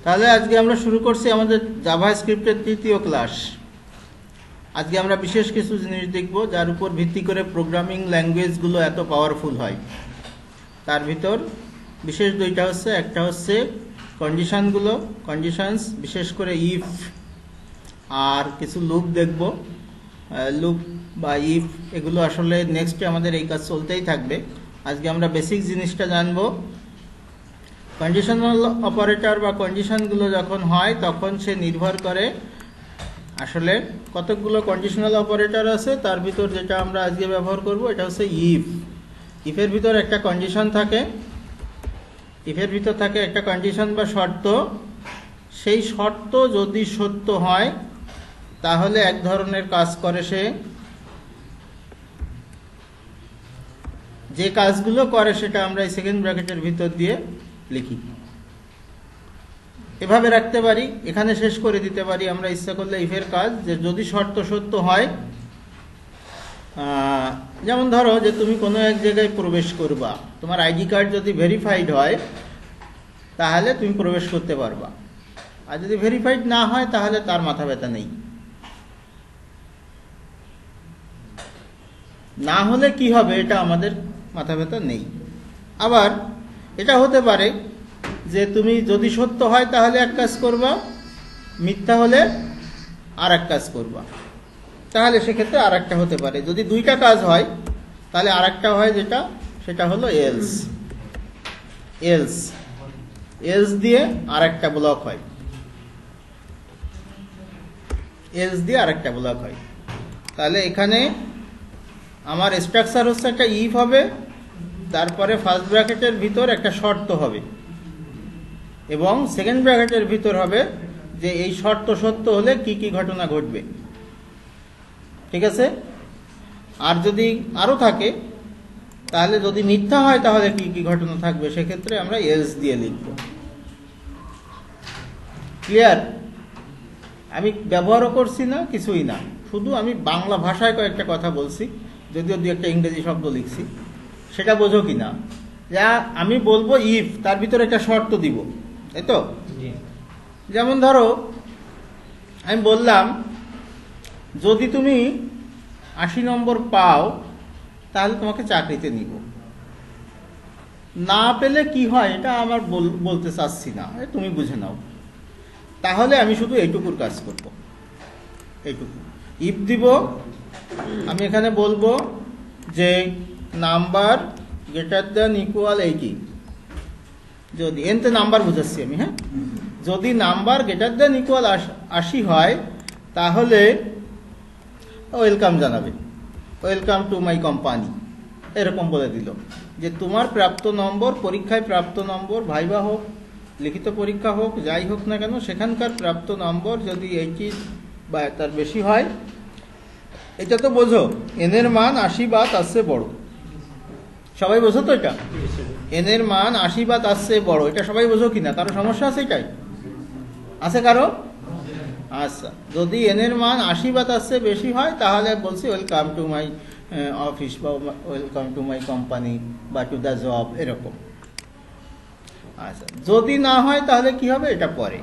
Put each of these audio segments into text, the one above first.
তাহলে আজকে আমরা শুরু করছি আমাদের জাভাস্ক্রিপ্টের তৃতীয় ক্লাস। আজকে আমরা বিশেষ কিছু জিনিস দেখব যার উপর ভিত্তি করে প্রোগ্রামিং ল্যাঙ্গুয়েজগুলো এত পাওয়ারফুল হয়। তার ভিতর বিশেষ দুইটা হচ্ছে, একটা হচ্ছে কন্ডিশনগুলো, কন্ডিশনস, বিশেষ করে ইফ, আর কিছু লুপ দেখব। লুপ বা ইফ এগুলো আসলে নেক্সটে আমাদের এই কাজ চলতেই থাকবে। আজকে আমরা বেসিক জিনিসটা জানবো। কন্ডিশনাল অপারেটর বা কন্ডিশনগুলো যখন হয় তখন সে নির্ভর করে আসলে কতকগুলো কন্ডিশনাল অপারেটর আছে, তার ভিতর যেটা আমরা আজকে ব্যবহার করব এটা হচ্ছে ইফ। ইফের ভিতর একটা কন্ডিশন থাকে, ইফের ভিতর থাকে একটা কন্ডিশন বা শর্ত। সেই শর্ত যদি সত্য হয় তাহলে এক ধরনের কাজ করে সে, যে কাজগুলো করে সেটা আমরা এই সেকেন্ড ব্র্যাকেটের ভিতর দিয়ে লিখি। এভাবে রাখতে পারি, এখানে শেষ করে দিতে পারি আমরা ইচ্ছা করলে ইফের কাজ, যে যদি শর্ত সত্য হয়। যেমন ধরো যে তুমি কোনো এক জায়গায় প্রবেশ করবা, তোমার আইডি কার্ড যদি ভেরিফাইড হয় তাহলে তুমি প্রবেশ করতে পারবা, আর যদি ভেরিফাইড না হয় তাহলে তার মাথা ব্যথা নেই। না হলে কি হবে এটা আমাদের মাথা ব্যথা নেই। আবার এটা হতে পারে যে তুমি যদি সত্য হয় তাহলে এক কাজ করবা, মিথ্যা হলে আর এক কাজ করবা। তাহলে সেক্ষেত্রে আর একটা হতে পারে, যদি দুইটা কাজ হয় তাহলে আর একটা হয় যেটা, সেটা হলো এলস। এলস এলস দিয়ে আর একটা ব্লক হয়, এলস দিয়ে আর একটা ব্লক হয়। তাহলে এখানে আমার স্ট্রাকচার হচ্ছে একটা ইফ হবে, তারপরে ফার্স্ট ব্র্যাকেটের ভিতর একটা শর্ত হবে, এবং সেকেন্ড ব্র্যাকেটের ভিতর হবে যে এই শর্ত সত্য হলে কি কি ঘটনা ঘটবে। ঠিক আছে? আর যদি আরও থাকে তাহলে যদি মিথ্যা হয় তাহলে কি কি ঘটনা থাকবে, সেক্ষেত্রে আমরা এলস দিয়ে লিখব। ক্লিয়ার? আমি ব্যবহারও করছি না, কিছুই না, শুধু আমি বাংলা ভাষায় কয়েকটা কথা বলছি, যদিও দু একটা ইংরেজি শব্দ লিখছি। সেটা বোঝো কি না? যা আমি বলবো ইফ, তার ভিতরে একটা শর্ত দিব, তাই তো? যেমন ধরো আমি বললাম যদি তুমি 80 নম্বর পাও তাহলে তোমাকে চাকরিতে নিব। না পেলে কি হয় এটা আমার বলতে চাচ্ছি না, তুমি বুঝে নাও। তাহলে আমি শুধু এইটুকুর কাজ করব, এইটুকু ইফ দিব। আমি এখানে বলবো যে নাম্বার গ্রেটার দ্যান ইকুয়াল 80, যদি এনতে নাম্বার বুঝাচ্ছি আমি, হ্যাঁ, যদি নাম্বার গ্রেটার দ্যান ইকুয়াল 80 হয় তাহলে ওয়েলকাম জানাবে, ওয়েলকাম টু মাই কোম্পানি, এরকম বলে দিল যে তোমার প্রাপ্ত নম্বর, পরীক্ষায় প্রাপ্ত নম্বর, ভাইবা হোক, লিখিত পরীক্ষা হোক, যাই হোক না কেন, সেখানকার প্রাপ্ত নম্বর যদি 80 বা তার বেশি হয়, এটা তো বোঝো এনের মান 80 বা তার চেয়ে বড়। সবাই বোঝো তো এটা? এনের মান 80 বা তার চেয়ে বড়, এটা সবাই বোঝো কিনা? কারো সমস্যা আছে এটাই? আছে কারো? আচ্ছা, যদি এনের মান 80 বা তার চেয়ে বেশি হয় তাহলে বলছি ওয়েলকাম টু মাই অফিস বা ওয়েলকাম টু মাই কোম্পানি বা টু দ্য জব, এরকম। আচ্ছা, যদি না হয় তাহলে কি হবে এটা পরে।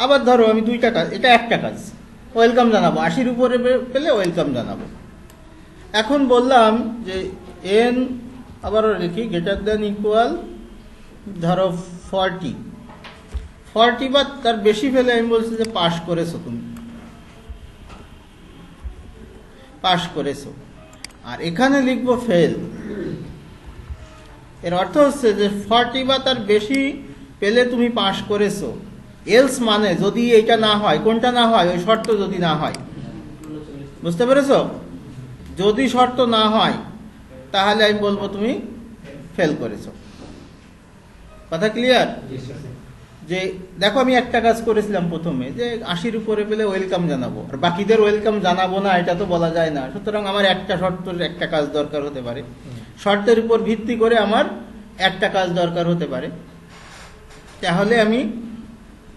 আবার ধরো আমি দুইটা কাজ, এটা একটা কাজ, ওয়েলকাম জানাবো, 80-র উপরে পেলে ওয়েলকাম জানাবো। এখন বললাম যে এন, আবারও লিখি, গ্রেটার দ্যান ইকুয়াল ধরো 40 বা তার বেশি পেলে আমি বলছি যে পাস করেছো, তুমি পাস করেছো। আর এখানে লিখবো ফেল। এর অর্থ হচ্ছে যে 40 বা তার বেশি পেলে তুমি পাস করেছো। এলস মানে যদি এটা না হয়, কোনটা না হয়? ওই শর্ত যদি না হয়। বুঝতে পেরেছো? যদি শর্ত না হয় তাহলে আমি বলবো তুমি ফেল করেছো। কথা ক্লিয়ার? যে দেখো আমি একটা কাজ করেছিলাম প্রথমে, যে 80-র উপরে পেলে ওয়েলকাম জানাবো, আর বাকিদের ওয়েলকাম জানাবো না, এটা তো বলা যায় না। সুতরাং আমার একটা শর্তের একটা কাজ দরকার হতে পারে, শর্তের উপর ভিত্তি করে আমার একটা কাজ দরকার হতে পারে। তাহলে আমি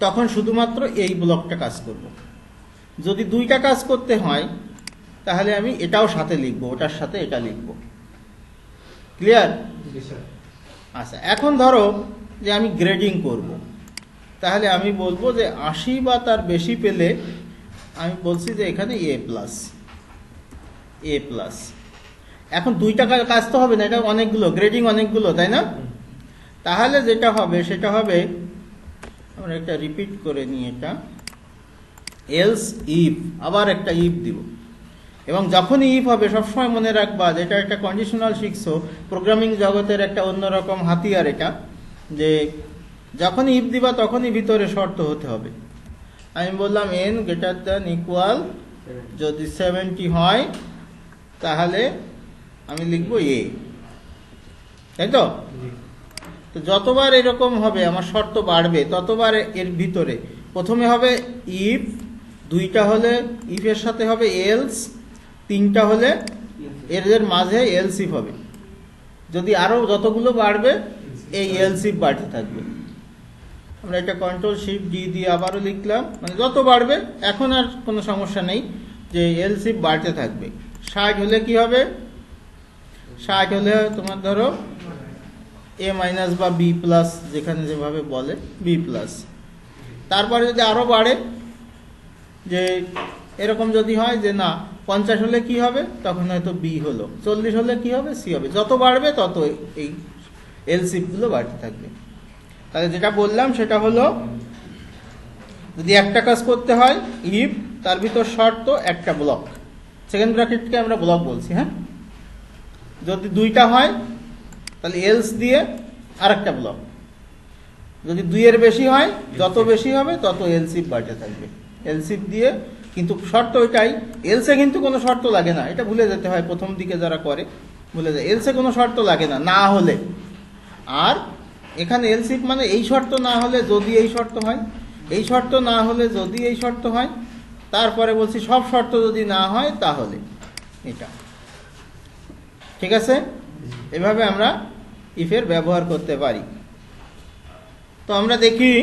তখন শুধুমাত্র এই ব্লকটা কাজ করব। যদি দুইটা কাজ করতে হয় তাহলে আমি এটাও সাথে লিখবো, ওটার সাথে এটা লিখবো। ক্লিয়ার? আচ্ছা, এখন ধরো যে আমি গ্রেডিং করব, তাহলে আমি বলবো যে 80 বা তার বেশি পেলে আমি বলছি যে এখানে এ প্লাস। এখন 2 টাকার কাজ তো হবে না, এটা অনেকগুলো গ্রেডিং, অনেকগুলো, তাই না? তাহলে যেটা হবে সেটা হবে, আমরা একটা রিপিট করে নিই, এটা এলস ইফ, আবার একটা ইফ দিব। এবং যখনই ইফ হবে সবসময় মনে রাখবা যে এটা একটা কন্ডিশনাল শিখছো, প্রোগ্রামিং জগতের একটা অন্যরকম হাতিয়ার এটা, যে যখনই ইফ দিবা তখনই ভিতরে শর্ত হতে হবে। আমি বললাম n গ্রেটার দ্যান ইকুয়াল, যদি 70 হয় তাহলে আমি লিখবো এ, তাই তো? তো যতবার এরকম হবে আমার শর্ত বাড়বে ততবার এর ভিতরে প্রথমে হবে ইফ, 2টা হলে ইফের সাথে হবে এলস, 3টা হলে এর মাঝে এলস ইফ হবে। যদি আরো যতগুলো বাড়বে এই এলস ইফ বাড়তে থাকবে। আমরা এটা কন্ট্রোল শিফট ডি দিয়ে আবারও লিখলাম, মানে যত বাড়বে এখন আর কোনো সমস্যা নেই, যে এলস ইফ বাড়তে থাকবে। 60 হলে কি হবে? 60 হলে তোমার ধরো এ মাইনাস বা বি প্লাস, যেখানে যেভাবে বলে বি প্লাস। তারপরে যদি আরো বাড়ে, যে এরকম যদি হয় যে না 50 হলে কি হবে, তখন হয়তো বি হলো, 40 হলে কি হবে, সি হবে। যত বাড়বে তত এই এলসিফ গুলো বাড়তে থাকবে। তাহলে যেটা বললাম সেটা হলো, যদি একটা কাজ করতে হয় ইফ, তার ভিতর শর্ত একটা ব্লক, সেকেন্ড ব্র্যাকেটকে আমরা ব্লক বলছি, হ্যাঁ। যদি 2টা হয় তাহলে এলস দিয়ে আরেকটা ব্লক। যদি 2 এর বেশি হয়, যত বেশি হবে তত এলসিফ বাড়তে থাকবে, এলসিফ দিয়ে। কিন্তু শর্ত ওইটাই, এলসে কিন্তু কোনো শর্ত লাগে না, এটা ভুলে যেতে হয় প্রথম দিকে যারা করে, ভুলে যায়। এলসে কোনো শর্ত লাগে না, না হলে। আর এখানে এলসিফ মানে এই শর্ত না হলে যদি এই শর্ত হয়, এই শর্ত না হলে যদি এই শর্ত হয়, তারপরে বলছি সব শর্ত যদি না হয় তাহলে এটা। ঠিক আছে? এভাবে আমরা ইফের ব্যবহার করতে পারি। তো আমরা দেখি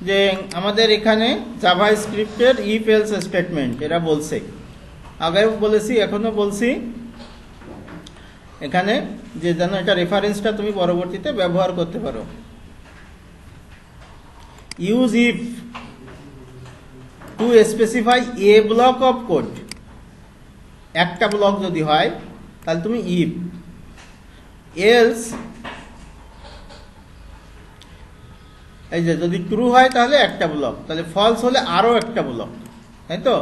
যে আমাদের এখানে জাভা স্ক্রিপ্টের ইফ এলস স্টেটমেন্ট এরা বলছে, আগেও বলেছি এখনো বলছি, এখানে যে যেন এটা রেফারেন্সটা তুমি পরবর্তীতে ব্যবহার করতে পারো। Use if to specify A block of code, একটা ব্লক যদি হয় তাহলে তুমি ইফ, এলস এই যে যদি ট্রু হয় তাহলে একটা ব্লক, তাহলে ফলস হলে আরো একটা ব্লক, তাই তো?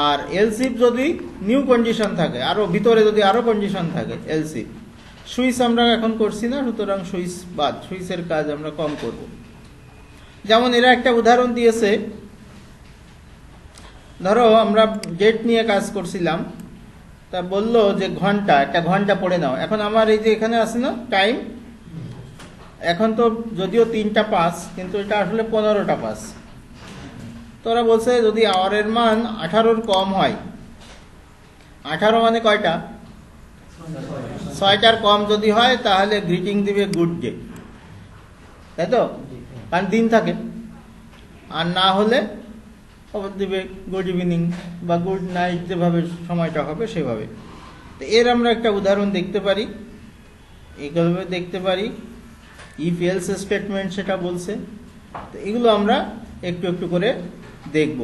আর এলস ইফ যদি নিউ কন্ডিশন থাকে, আরো ভিতরে যদি আরো কন্ডিশন থাকে, এলস ইফ। সুইচ আমরা এখন করছি না, সুতরাং সুইচ বাদ, সুইচের কাজ আমরা কম করব। যেমন এরা একটা উদাহরণ দিয়েছে, ধরো আমরা ডেট নিয়ে কাজ করছিলাম, তা বললো যে ঘন্টা, একটা ঘন্টা পড়ে নাও। এখন আমার এই যে এখানে আছে না টাইম, এখন তো যদিও 3টা 5, কিন্তু এটা আসলে 15টা 5। তোরা বলছে যদি আওয়ারের মান 18-র কম হয়, 18 মানে কয়টা? 6টার কম যদি হয় তাহলে গ্রিটিং দিবে গুড ডে, তাই তো? কারণ দিন থাকে। আর না হলে খবর দিবে গুড ইভিনিং বা গুড নাইট, যেভাবে সময়টা হবে সেভাবে। তো এর আমরা একটা উদাহরণ দেখতে পারি, এইভাবে দেখতে পারি। ইফ এলস স্টেটমেন্ট সেটা বলছে, তো এগুলো আমরা একটু একটু করে দেখব।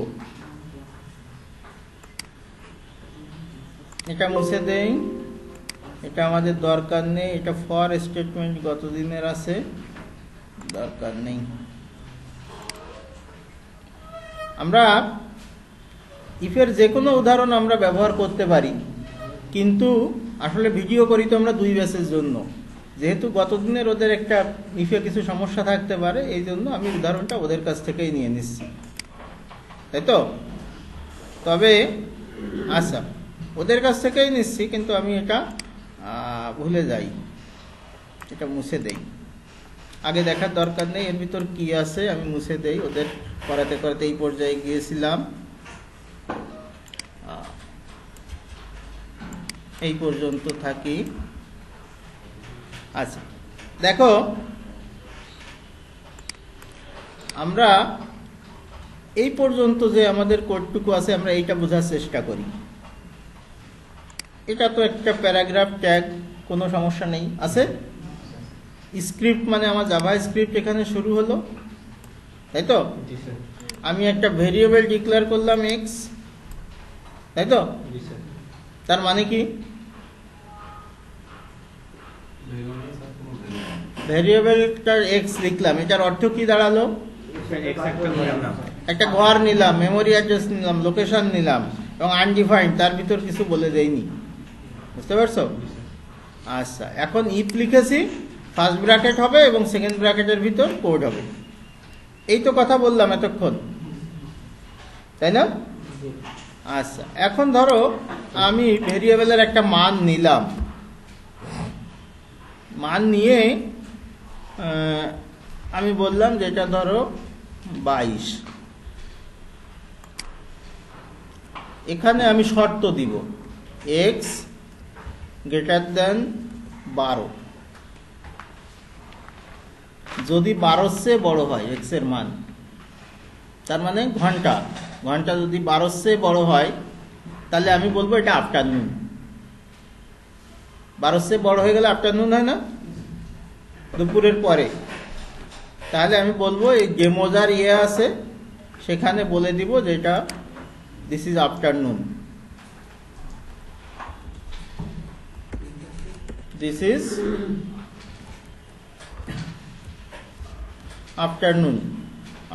এটা মুছে দেই, এটা আমাদের দরকার নেই। এটা ফর স্টেটমেন্ট গত দিনের আছে, দরকার নেই। আমরা ইফের যে কোনো উদাহরণ আমরা ব্যবহার করতে পারি, কিন্তু আসলে ভিডিও করি তো আমরা 2 ব্যাচের জন্য, যেহেতু গতদিনের ওদের একটা ইফে কিছু সমস্যা থাকতে পারে, এই জন্য আমি উদাহরণটা ওদের কাছ থেকেই নিয়ে নিচ্ছি, তাই তো? তবে আচ্ছা, ওদের কাছ থেকেই নিচ্ছি, কিন্তু আমি এটা ভুলে যাই, এটা মুছে দেই। আগে দেখার দরকার নেই এর ভিতর কি আছে, আমি মুছে দেই। ওদের করাতে করাতে এই পর্যায়ে গিয়েছিলাম, এই পর্যন্ত থাকি। আচ্ছা দেখো, আমরা এই পর্যন্ত যে আমাদের কোডটুকু আছে আমরা এইটা বোঝার চেষ্টা করি। এটা তো একটা প্যারাগ্রাফ ট্যাগ, কোনো সমস্যা নেই, আছে। স্ক্রিপ্ট মানে আমার জাভা স্ক্রিপ্ট এখানে শুরু হলো, তাই তো? আমি একটা ভেরিয়েবল ডিক্লেয়ার করলাম এক্স, তাই তো? তার মানে কি? ভেরিয়েবলটার এক্স লিখলাম, এটার অর্থ কি দাঁড়ালো? একটা ঘর নিলাম, মেমোরি অ্যাড্রেস নিলাম, লোকেশন নিলাম এবং আনডিফাইন্ড, তার ভিতর কিছু বলে দেয়নি। বুঝতে পারছো? আচ্ছা, এখন ইফ লিখেছি, ফার্স্ট ব্র্যাকেট হবে এবং সেকেন্ড ব্র্যাকেটের ভিতর কোড হবে। এই তো কথা বললাম এতক্ষণ, তাই না? আচ্ছা, এখন ধরো আমি ভেরিয়েবলের একটা মান নিলাম, মান নিয়ে আমি বললাম যে এটা ধরো 22। এখানে আমি শর্ত দিব এক্স গ্রেটার দেন 12। যদি 12 চেয়ে বড় হয় এক্স এর মান, তার মানে ঘন্টা, ঘন্টা যদি 12 চেয়ে বড় হয় তাহলে আমি বলবো এটা আফটারনুন। 12 চেয়ে বড় হয়ে গেলে আফটারনুন হয় না, দুপুরের পরে। তাহলে আমি বলবো এই যে মজার ইয়ে আছে সেখানে বলে দিব যে এটা this is afternoon, this is afternoon,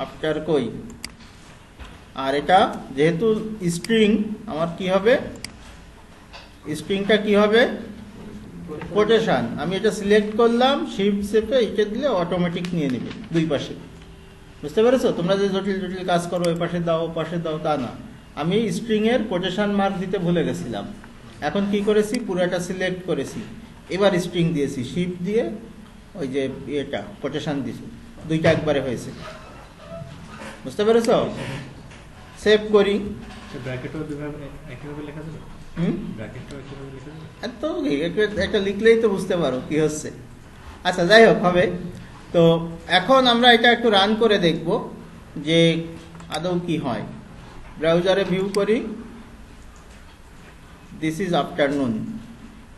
after কই। আর এটা যেহেতু স্ট্রিং, আমার কি হবে, স্ট্রিংটা কি হবে, কোটেশন। আমি এটা সিলেক্ট করলাম, শিফট চেপে এটা দিলে অটোমেটিক নিয়ে নেবে দুই পাশে। বুঝতে পেরেছো? তোমরা যে জটিল জটিল কাজ করো, এ পাশে দাও ও পাশে দাও, তা না। আমি স্ট্রিং এর কোটেশন মার্ক দিতে ভুলে গেছিলাম। এখন কি করেছি, পুরোটা সিলেক্ট করেছি, এবার স্ট্রিং দিয়েছি, শিফট দিয়ে ওই যে এটা কোটেশন দিয়েছি, দুইটা একবারে হয়েছে। বুঝতে পেরেছো? সেভ করি। একটা লিখলেই তো বুঝতে পারো কি হচ্ছে। আচ্ছা, যাই হোক, হবে। তো এখন আমরা এটা একটু রান করে দেখব যে আদৌ কি হয়। ব্রাউজারে ভিউ করি, দিস ইজ আফটারনুন।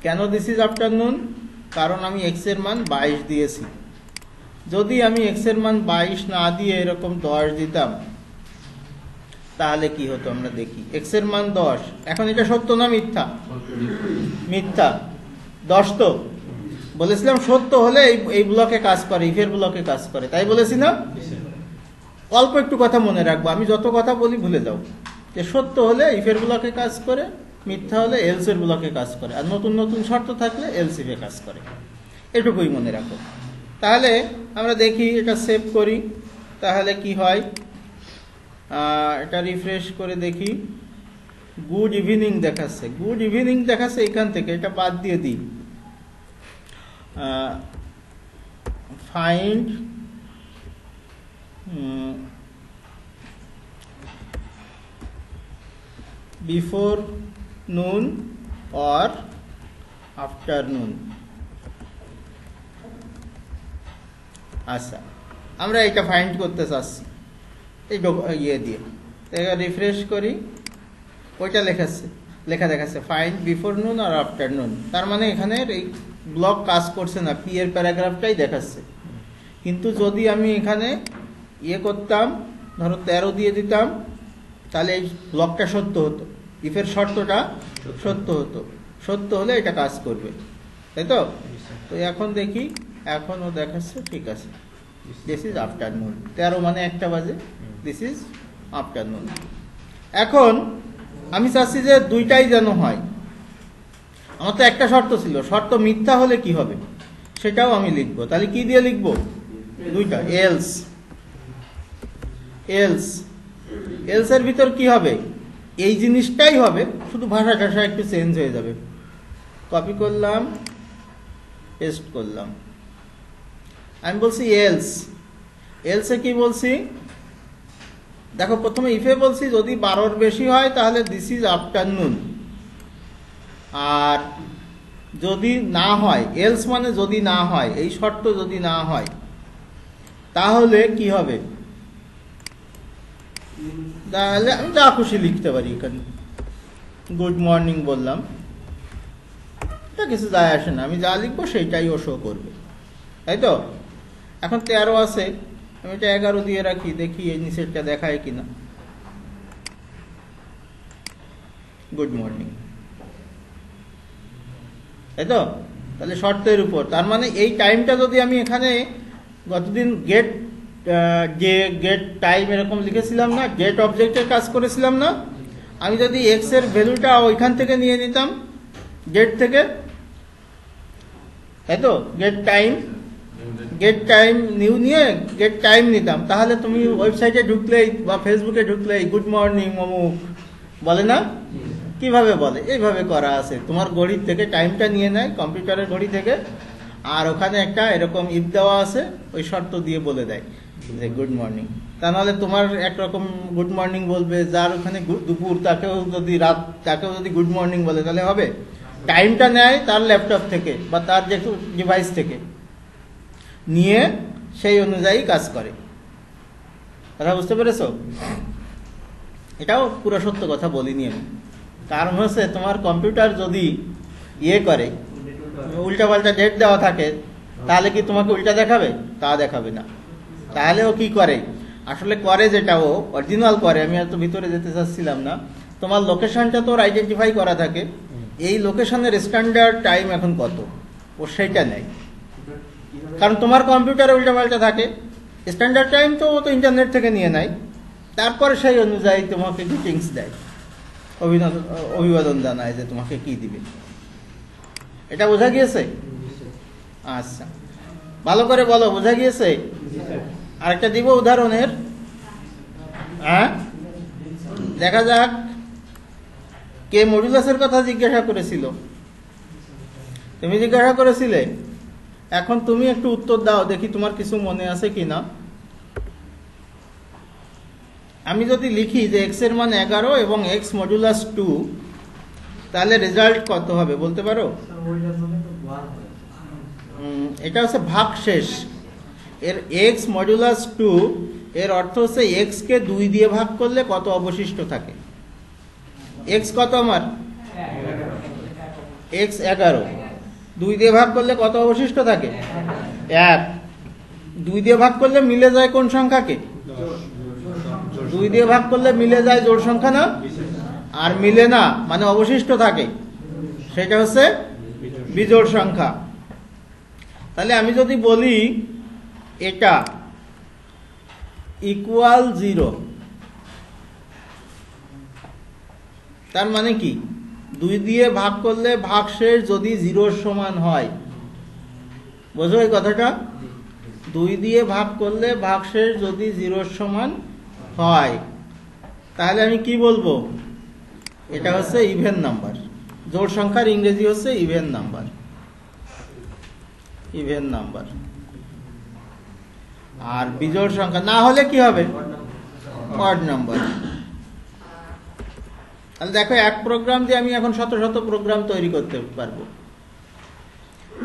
কেন দিস ইজ আফটারনুন? কারণ আমি এক্স এর মান 22 দিয়েছি। যদি আমি এক্স এর মান 22 না দিয়ে এরকম 10 দিতাম তাহলে কি হতো আমরা দেখি। এক্স এর মান 10, এখন এটা সত্য না মিথ্যা? মিথ্যা। 10 তো বলেছিলাম সত্য হলে এই ব্লকে কাজ করে, ইফের ব্লকে কাজ করে, তাই বলেছি না? অল্প একটু কথা মনে রাখবো, আমি যত কথা বলি ভুলে যাও। যে সত্য হলে ইফের ব্লকে কাজ করে, মিথ্যা হলে এলস এর ব্লকে কাজ করে, আর নতুন নতুন শর্ত থাকলে এলস ইফে কাজ করে। এটুকুই মনে রাখো। তাহলে আমরা দেখি, এটা সেভ করি, তাহলে কি হয়। এটা রিফ্রেশ করে দেখি, গুড ইভিনিং দেখাচ্ছে। গুড ইভিনিং দেখাচ্ছে এখান থেকে, এটা বাদ দিয়ে দিই। ফাইন্ড বিফোর নুন অর আফটারনুন। আচ্ছা, আমরা এটা ফাইন্ড করতে চাচ্ছি এই ইয়ে দিয়ে। রিফ্রেশ করি, ওইটা লেখা দেখাচ্ছে ফাইন্ড বিফোর নুন আর আফটারনুন। তার মানে এখানে এই ব্লক কাজ করছে না, পি এর প্যারাগ্রাফটাই দেখাচ্ছে। কিন্তু যদি আমি এখানে ইয়ে করতাম, ধরো 13 দিয়ে দিতাম, তাহলে এই ব্লকটা সত্য হতো, ইফের শর্তটা সত্য হতো। সত্য হলে এটা কাজ করবে, তাই তো? তো এখন দেখি, এখনও দেখাচ্ছে, ঠিক আছে, দিস ইজ আফটারনুন। 13 মানে 1টা বাজে, দিস ইজ আফটারনুন। এখন আমি চাচ্ছি যে দুইটাই যেন হয়। আমার তো একটা শর্ত ছিল, শর্ত মিথ্যা হলে কি হবে সেটাও আমি লিখবো। তাহলে কি দিয়ে লিখবো? দুইটা, এলস। এলস এলস এর ভিতর কি হবে? এই জিনিসটাই হবে, শুধু ভাষা টাষা একটু চেঞ্জ হয়ে যাবে। কপি করলাম, পেস্ট করলাম। আমি বলছি এলস। এলসে কি বলছি দেখো, প্রথমে ইফে বলছি যদি 12-র বেশি হয় তাহলে দিস ইজ আফটারনুন। আর যদি না হয়, এলস মানে যদি না হয়, এই শর্ত যদি না হয় তাহলে কি হবে? তাহলে আমি যা খুশি লিখতে পারি। এখানে গুড মর্নিং বললাম, এটা কিছু যায় আসে না, আমি যা লিখবো সেইটাই ও শো করবে, তাই তো? এখন 13 আছে, আমি এটা 11 দিয়ে রাখি, দেখি এই নিচেরটা দেখায় কিনা। গুড মর্নিং, তাই তো? তাহলে শর্তের উপর, তার মানে এই টাইমটা যদি আমি এখানে গতদিন গেট টাইম এরকম লিখেছিলাম না, গেট অবজেক্টের কাজ করেছিলাম না, আমি যদি এক্স এর ভ্যালুটা ওইখান থেকে নিয়ে নিতাম, গেট থেকে, তাই তো? গেট টাইম নিয়ে গেট টাইম নিতাম, তাহলে তুমি ওয়েবসাইটে ঢুকলেই বা ফেসবুকে ঢুকলেই গুড মর্নিং অমুক বলে না? কিভাবে বলে? এইভাবে করা আছে, তোমার ঘড়ির থেকে টাইমটা নিয়ে নেয়, কম্পিউটারের ঘড়ি থেকে, আর ওখানে একটা এরকম ইফ দেওয়া আছে, ওই শর্ত দিয়ে বলে দেয় যে গুড মর্নিং। তা নাহলে তোমার একরকম গুড মর্নিং বলবে, যার ওখানে দুপুর তাকেও যদি গুড মর্নিং বলে তাহলে হবে? টাইমটা নেয় তার ল্যাপটপ থেকে বা তার যে ডিভাইস থেকে, নিয়ে সেই অনুযায়ী কাজ করে। কথা বুঝতে পেরেছো? এটাও পুরো সত্য কথা বলিনি আমি। কারণ হচ্ছে তোমার কম্পিউটার যদি করে উল্টাপাল্টা ডেট দেওয়া থাকে, তাহলে কি তোমাকে উল্টা দেখাবে? তা দেখাবে না। তাহলে ও কি করে? আসলে করে যেটা ও অরিজিনাল করে, আমি এত ভিতরে যেতে চাচ্ছিলাম না, তোমার লোকেশনটা তো আইডেন্টিফাই করা থাকে, এই লোকেশনের স্ট্যান্ডার্ড টাইম এখন কত, ও সেইটা নেয়। কারণ তোমার কম্পিউটারে উল্টাপাল্টা থাকে, স্ট্যান্ডার্ড টাইম তো ও তো ইন্টারনেট থেকে নিয়ে নেয়, তারপরে সেই অনুযায়ী তোমাকে গ্রিটিংস দেয়, অভিবাদন জানায় যে তোমাকে কি দিবে। এটা বোঝা গিয়েছে? আচ্ছা, ভালো করে বলো, বোঝা গিয়েছে? আরেকটা দিব উদাহরণের। হ্যাঁ, দেখা যাক কে মডুলাসের কথা জিজ্ঞাসা করেছিল। তুমি জিজ্ঞাসা করেছিলে, এখন তুমি একটু উত্তর দাও, দেখি তোমার কিছু মনে আছে কিনা। আমি যদি লিখি যে এক্স এর মান 11 এবং এক্স মডুলাস 2, তাহলে রেজাল্ট কত হবে বলতে পারো? এটা হচ্ছে ভাগশেষ। এর এক্স মডুলাস 2 এর অর্থ হচ্ছে এক্স কে 2 দিয়ে ভাগ করলে কত অবশিষ্ট থাকে। এক্স কত আমার? এক্স 11, 2 দিয়ে ভাগ করলে কত অবশিষ্ট থাকে? 1। 2 দিয়ে ভাগ করলে মিলে যায় কোন সংখ্যাকে? 2 দিয়ে ভাগ করলে মিলে যায় জোড় সংখ্যা না? আর মিলে না মানে অবশিষ্ট থাকে, সেটা হচ্ছে বিজোড় সংখ্যা। তাহলে আমি যদি বলি এটা ইকুয়াল 0, তার মানে কি? 2 দিয়ে ভাগ করলে ভাগশেষ যদি 0 সমান হয়, বোঝো এই কথাটা? 2 দিয়ে ভাগ করলে ভাগশেষ যদি 0 সমান হয়, তাহলে আমি কি বলবো? এটা হচ্ছে ইভেন নাম্বার। জোড় সংখ্যার ইংরেজি হচ্ছে ইভেন নাম্বার। Even number. আর বিজোড় সংখ্যা না হলে কি হবে? Odd number. তাহলে দেখো, এক প্রোগ্রাম দিয়ে আমি এখন শত শত প্রোগ্রাম তৈরি করতে পারবো।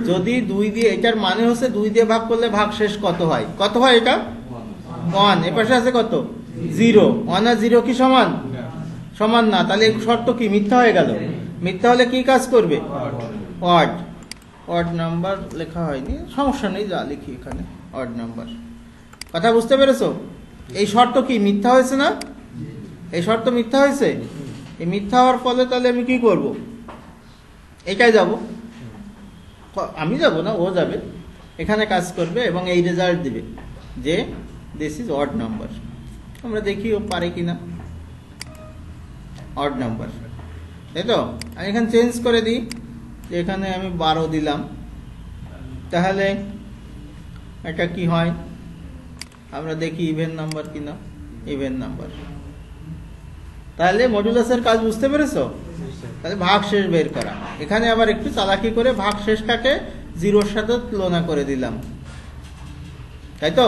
যদি 2 দিয়ে, এটার মানে হচ্ছে 2 দিয়ে ভাগ করলে ভাগশেষ কত হয়? কত হয় এটা? 1। এ পাশে আছে কত? 0। 1 আর 0 কি সমান? সমান না। তাহলে শর্ত কি? মিথ্যা হয়ে গেল। মিথ্যা হলে কি কাজ করবে? অড। অড নাম্বার লেখা হয়নি, সমস্যা নেই, যা লিখি এখানে অড নাম্বার। কথা বুঝতে পেরেছো? এই শর্ত কি? মিথ্যা হয়েছে না? এই শর্ত মিথ্যা হয়েছে। এই মিথ্যা হওয়ার ফলে তাহলে আমি কি করব? এটাই যাব, আমি যাব না, ও যাবে, এখানে কাজ করবে এবং এই রেজাল্ট দিবে যে দিস ইজ অড নাম্বার। আমরা দেখি ও পারে কিনা। অড নাম্বার, তাই তো? আমি এখানে চেঞ্জ করে দিই, যে এখানে আমি 12 দিলাম, তাহলে এটা কি হয়? আমরা দেখি ইভেন নাম্বার কিনা। Even number. তাহলে মডুলাসের কাজ বুঝতে পেরেছো? তাহলে ভাগশেষ বের করা। এখানে আবার একটু চালাকি করে ভাগশেষটাকে 0-র সাথে তুলনা করে দিলাম, তাই তো?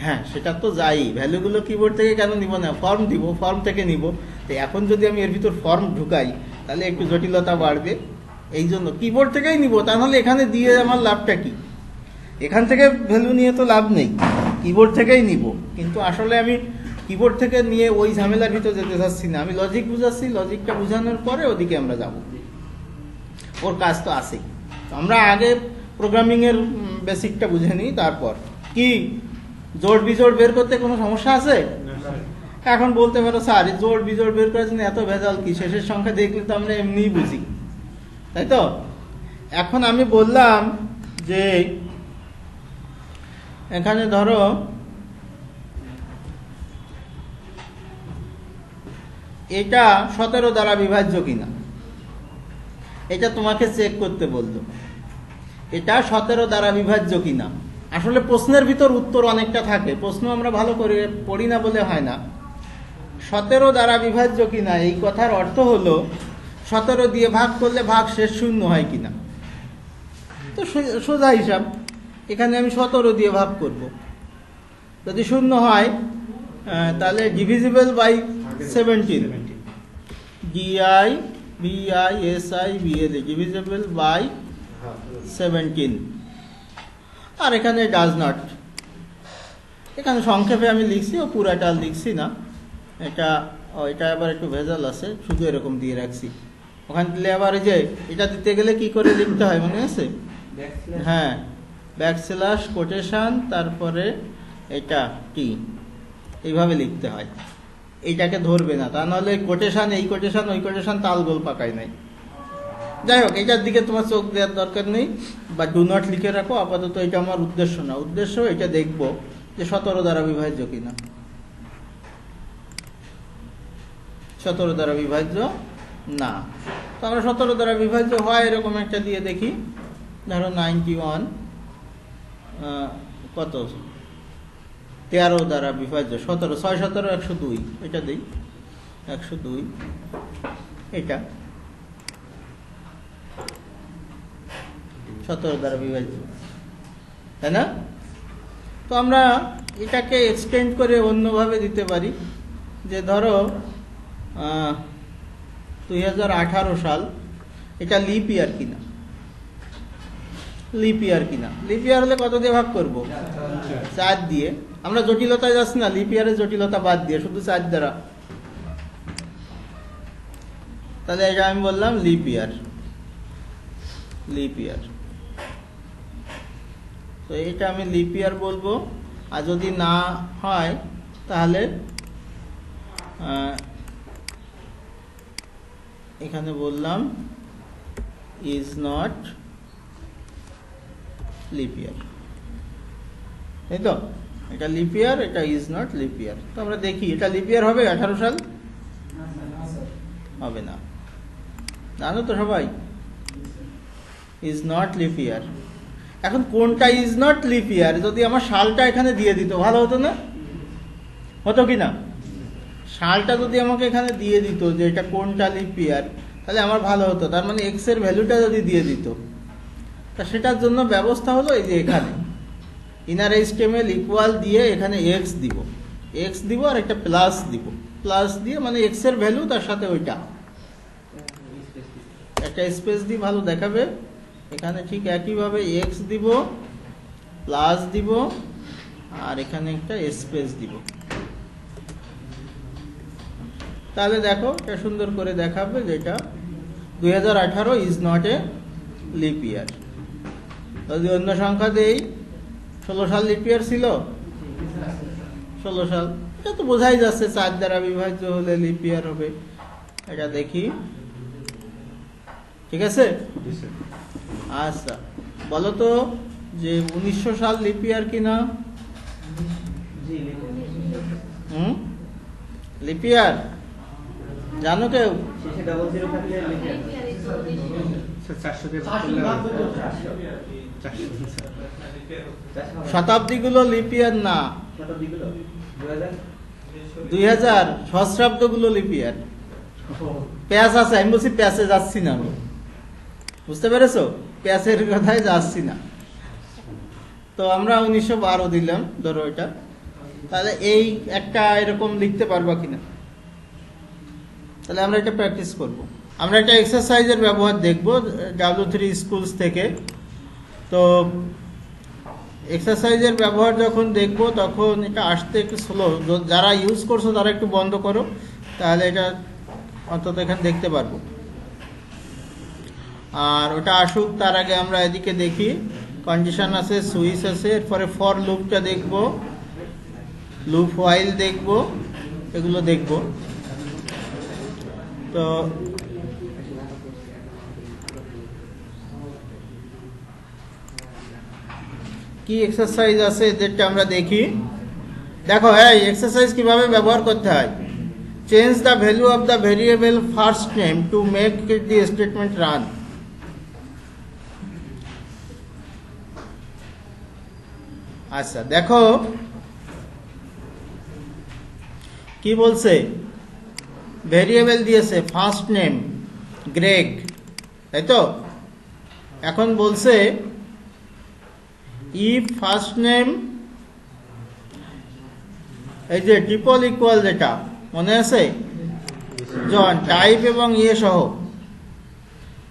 হ্যাঁ, সেটা তো যাই, ভ্যালুগুলো কিবোর্ড থেকে কেন নিব না? ফর্ম দিব, ফর্ম থেকে নিব। তো এখন যদি আমি এর ভিতর ফর্ম ঢুকাই, তাহলে একটু জটিলতা বাড়বে, এই জন্য কিবোর্ড থেকেই নিব। তাহলে এখানে দিয়ে আমার লাভটা কি? এখান থেকে ভ্যালু নিয়ে তো লাভ নেই, কিবোর্ড থেকেই নিব। কিন্তু আসলে আমি কিবোর্ড থেকে নিয়ে ওই ঝামেলার ভিতর যেতে চাচ্ছি না, আমি লজিক বুঝাচ্ছি, লজিকটা বুঝানোর পরে ওদিকে আমরা যাব। ওর কাজ তো আছেই। আমরা আগে প্রোগ্রামিং এর বেসিকটা বুঝে নিই, তারপর কি জোড় বিজোড় বের করতে কোনো সমস্যা আছে? এখন বলতে পারো স্যার জোড় বিজোড় বের করার জন্য এত ভেজাল কি, শেষের সংখ্যা দেখলে তো আমরা এমনিই বুঝি, তাই তো? এখন আমি বললাম যে এখানে ধরো এটা 17 দ্বারা বিভাজ্য কিনা, এটা তোমাকে চেক করতে বললো। এটা 17 দ্বারা বিভাজ্য কিনা। আসলে প্রশ্নের ভিতর উত্তর অনেকটা থাকে, প্রশ্ন আমরা ভালো করে পড়ি না বলে হয় না। 17 দ্বারা বিভাজ্য কিনা এই কথার অর্থ হলো 17 দিয়ে ভাগ করলে ভাগ শেষ শূন্য হয় কিনা। তো সোজা হিসাব, এখানে আমি 17 দিয়ে ভাগ করব, যদি শূন্য হয় তাহলে divisible by 17, DIVISIBL divisible by 17। আর এখানে ডাজ নট, এখানে সংক্ষেপে আমি লিখছি, ও পুরাটা লিখছি না, এটা আবার একটু ভেজাল আছে, শুধু এরকম দিয়ে রাখছি। ওখানে দিলে আবার এই যে এটা দিতে গেলে কি করে লিখতে হয় মনে আছে? হ্যাঁ, ব্যাকস্ল্যাশ কোটেশন তারপরে এটা টি, এইভাবে লিখতে হয়। এইটাকে ধরবে না, তা নাহলে কোটেশন এই কোটেশন ওই কোটেশন তালগোল পাকায় নাই। যাই হোক, এটার দিকে তোমার চোখ দেওয়ার দরকার নেই, বা ডু নট লিখে রাখো আপাতত। এটা আমার উদ্দেশ্য না, উদ্দেশ্য এটা দেখবো যে 17 দ্বারা বিভাজ্য কিনা। 17 দ্বারা বিভাজ্য না, তো আমরা 17 দ্বারা বিভাজ্য হয় এরকম একটা দিয়ে দেখি। ধরো 91 কত 13 দ্বারা বিভাজ্য 17, 6 17 102, এটা দিই 102, এটা 17 দ্বারা বিভাজ্য, তাই না? তো আমরা এটাকে এক্সটেন্ড করে অন্যভাবে দিতে পারি, যে ধরো 2018 সাল, এটা লিপ ইয়ার কিনা। লিপ ইয়ার কিনা, লিপ ইয়ার হলে কত দিয়ে ভাগ করব? 4 দিয়ে। আমরা জটিলতায় যাচ্ছি না, লিপ ইয়ারের জটিলতা বাদ দিয়ে শুধু 4 দ্বারা। তাহলে এটা আমি বললাম লিপ ইয়ার, লিপ ইয়ার। তো এটা আমি লিপ ইয়ার বলবো। আর যদি না হয় তাহলে এখানে বললাম ইজ নট লিপ ইয়ার, তাই তো? এটা লিপ ইয়ার, এটা ইজ নট লিপ ইয়ার। তো আমরা দেখি এটা লিপ ইয়ার হবে 18 সাল? হবে না, জানো তো সবাই, ইজ নট লিপ ইয়ার। এখন কোনটা ইজ নট লিপ ইয়ার, যদি আমার সালটা এখানে দিয়ে দিত ভালো হতো না? হতো কি না? সালটা যদি আমাকে এখানে দিয়ে দিত যে এটা কোনটা লিপ ইয়ার, তাহলে আমার ভালো হতো। তার মানে এক্স এর ভ্যালুটা যদি দিয়ে দিত, তা সেটার জন্য ব্যবস্থা হলো এই যে এখানে ইনার এইচটিএমএল ইকুয়াল দিয়ে এখানে এক্স দিব আর একটা প্লাস দিব, প্লাস দিয়ে মানে এক্স এর ভ্যালু তার সাথে ওইটা একটা স্পেস দিয়ে ভালো দেখাবে। এখানে ঠিক একইভাবে এক্স দিব, প্লাস দিব, আর এখানে একটা স্পেস দিব। তাহলে দেখো এটা সুন্দর করে দেখাবে যেটা 2018 ইজ নট এ লিপ ইয়ার। যদি অন্য সংখ্যা দেই 16 সাল লিপ ইয়ার ছিল, 16 সাল, এটা তো বোঝাই যাচ্ছে 4 দ্বারা বিভাজ্য হলে লিপ ইয়ার হবে। এটা দেখি, ঠিক আছে? আচ্ছা, বলো তো যে 1900 সাল লিপ ইয়ার কিনা? লিপ ইয়ার জানো কেউ? শতাব্দীগুলো লিপ ইয়ার না, 2000 সহস্রাব্দগুলো লিপ ইয়ার। প্যাস আছে, আমি বলছি প্যাসে যাচ্ছি না, আমি বুঝতে পেরেছো? প্যাসের কথায় যাচ্ছি না। তো আমরা 1912 দিলাম ধরো এটা। তাহলে এই একটা এরকম লিখতে পারবা কিনা? তাহলে আমরা এটা প্র্যাকটিস করব। আমরা একটা এক্সারসাইজের ব্যবহার দেখব W3 স্কুলস থেকে। তো এক্সারসাইজের ব্যবহার যখন দেখব তখন এটা আসতে একটু স্লো, যারা ইউজ করছো তারা একটু বন্ধ করো, তাহলে এটা অন্তত এখানে দেখতে পারবো। আর ওটা আসুক তার আগে আমরা এদিকে দেখি কন্ডিশন আছে, সুইচ আছে, এরপরে ফর লুপটা দেখব, লুপ হোয়াইল দেখব, এগুলো দেখব। তো কি এক্সারসাইজ আছে এদেরটা আমরা দেখি। দেখো হ্যাঁ, এক্সারসাইজ কিভাবে ব্যবহার করতে হয়। Change the value of the variable first name two make the statement run. আচ্ছা দেখো কি বলছে, ভেরিয়েবল দিয়েছে ফার্স্ট নেম গ্রেগ, তাই তো। এখন বলছে ইফ ফার্স্ট নেম, এই যে ট্রিপল ইকুয়াল, যেটা মনে আছে জন, টাইপ এবং ইয়ে সহ,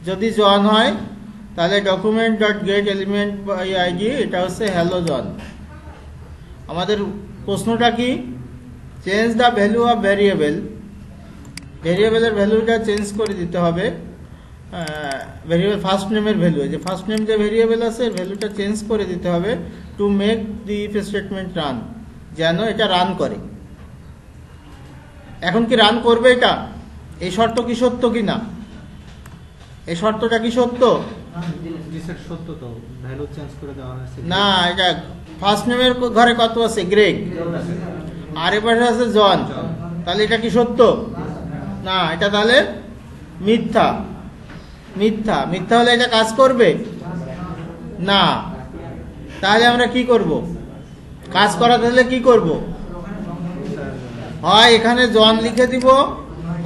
যদি জন হয় তাহলে document dot get element by ID, এটা হচ্ছে হ্যালো জন। আমাদের প্রশ্নটা কি, change the value of variable, ভেরিয়েবলের ভ্যালুটা চেঞ্জ করে দিতে হবে, ভেরিয়েবল ফার্স্ট নেমের ভ্যালু, যে ফার্স্ট নেম যে ভেরিয়েবল আছে ভ্যালুটা চেঞ্জ করে দিতে হবে to make the if statement run, যেন এটা রান করে। এখন কি রান করবে এটা? এই শর্ত কি সত্য কি না? এই শর্তটা কি সত্য? সত্য তো, ভ্যালু চেঞ্জ করে দেওয়া হয়েছে না, এটা ফার্স্ট নেমের ঘরে কত আছে? গ্রেগ। আর এপাশে আছে জন, তাহলে এটা কি সত্য? না, এটা তাহলে মিথ্যা। মিথ্যা, মিথ্যা হলে এটা কাজ করবে না। তাহলে আমরা কি করব? কাজ করাতে হলে কি করব? হয় এখানে জন লিখে দিব,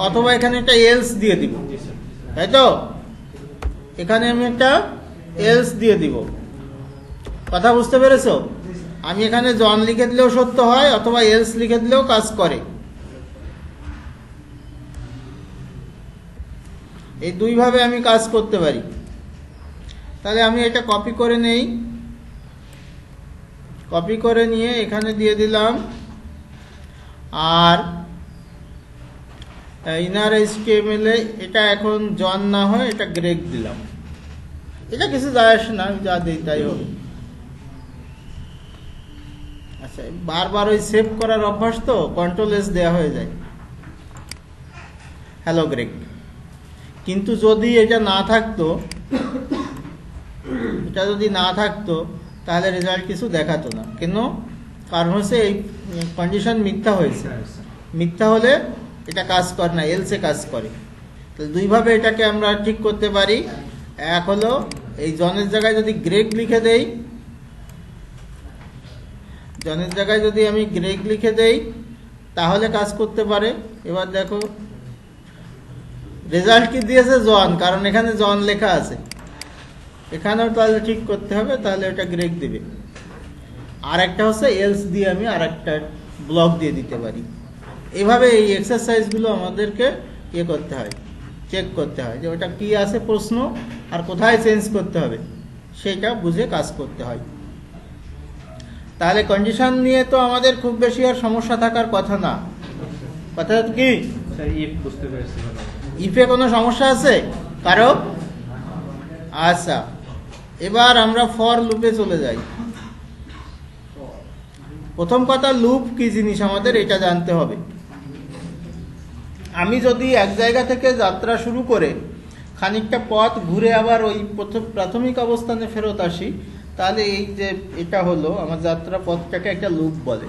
অথবা এখানে একটা এলস দিয়ে দিব, তাই তো। এখানে আমি একটা এলস দিয়ে দিব। কথা বুঝতে পেরেছো? আমি এখানে জন লিখে দিলেও সত্য হয়, অথবা এলস লিখে দিলেও কাজ করে। এই দুইভাবে আমি কাজ করতে পারি। তাহলে আমি এটা কপি করে নেই, কপি করে নিয়ে এখানে দিয়ে দিলাম, আর ইনার এইচটিএমএল এ এটা এখন জন না হয় এটা গ্রেগ দিলাম। এটা কিছু যায় আসে না, আমি যা দিই তাই হবে। আচ্ছা, বারবার ওই সেভ করার অভ্যাস তো, কন্ট্রোল এস দেওয়া হয়ে যায়, হ্যালো গ্রেগ। কিন্তু যদি এটা না থাকতো, এটা যদি না থাকতো তাহলে রেজাল্ট কিছু দেখাতো না। কেন? কারণ হচ্ছে এই কন্ডিশন মিথ্যা হয়েছে। মিথ্যা হলে এটা কাজ করে না, এলসে কাজ করে। তো দুইভাবে এটাকে আমরা ঠিক করতে পারি। এক হলো এই জনের জায়গায় যদি গ্রেগ লিখে দেই, জনের জায়গায় যদি আমি গ্রেগ লিখে দেই তাহলে কাজ করতে পারে। এবার দেখো রেজাল্ট কি দিয়েছে? জন, কারণ এখানে জন লেখা আছে। এখানেও তাহলে ঠিক করতে হবে, তাহলে ওটা গ্রেগ দিবে। আর একটা হচ্ছে এলস দিয়ে আমি আর একটা ব্লক দিয়ে দিতে পারি। এভাবে এই এক্সারসাইজগুলো আমাদেরকে ইয়ে করতে হয়, চেক করতে হয় যে ওটা কি আছে প্রশ্ন, আর কোথায় চেঞ্জ করতে হবে সেটা বুঝে কাজ করতে হয়। তাহলে কন্ডিশন নিয়ে তো আমাদের খুব বেশি আর সমস্যা থাকার কথা না। কথা কি? বুঝতে পেরেছি। ইফে কোনো সমস্যা আছে কারো? আচ্ছা, এবার আমরা ফর লুপে চলে যাই। প্রথম কথা, লুপ কি জিনিস আমাদের এটা জানতে হবে। আমি যদি এক জায়গা থেকে যাত্রা শুরু করে খানিকটা পথ ঘুরে আবার ওই প্রাথমিক অবস্থানে ফেরত আসি, তাহলে এই যে এটা হলো আমার যাত্রা পথটাকে একটা লুপ বলে।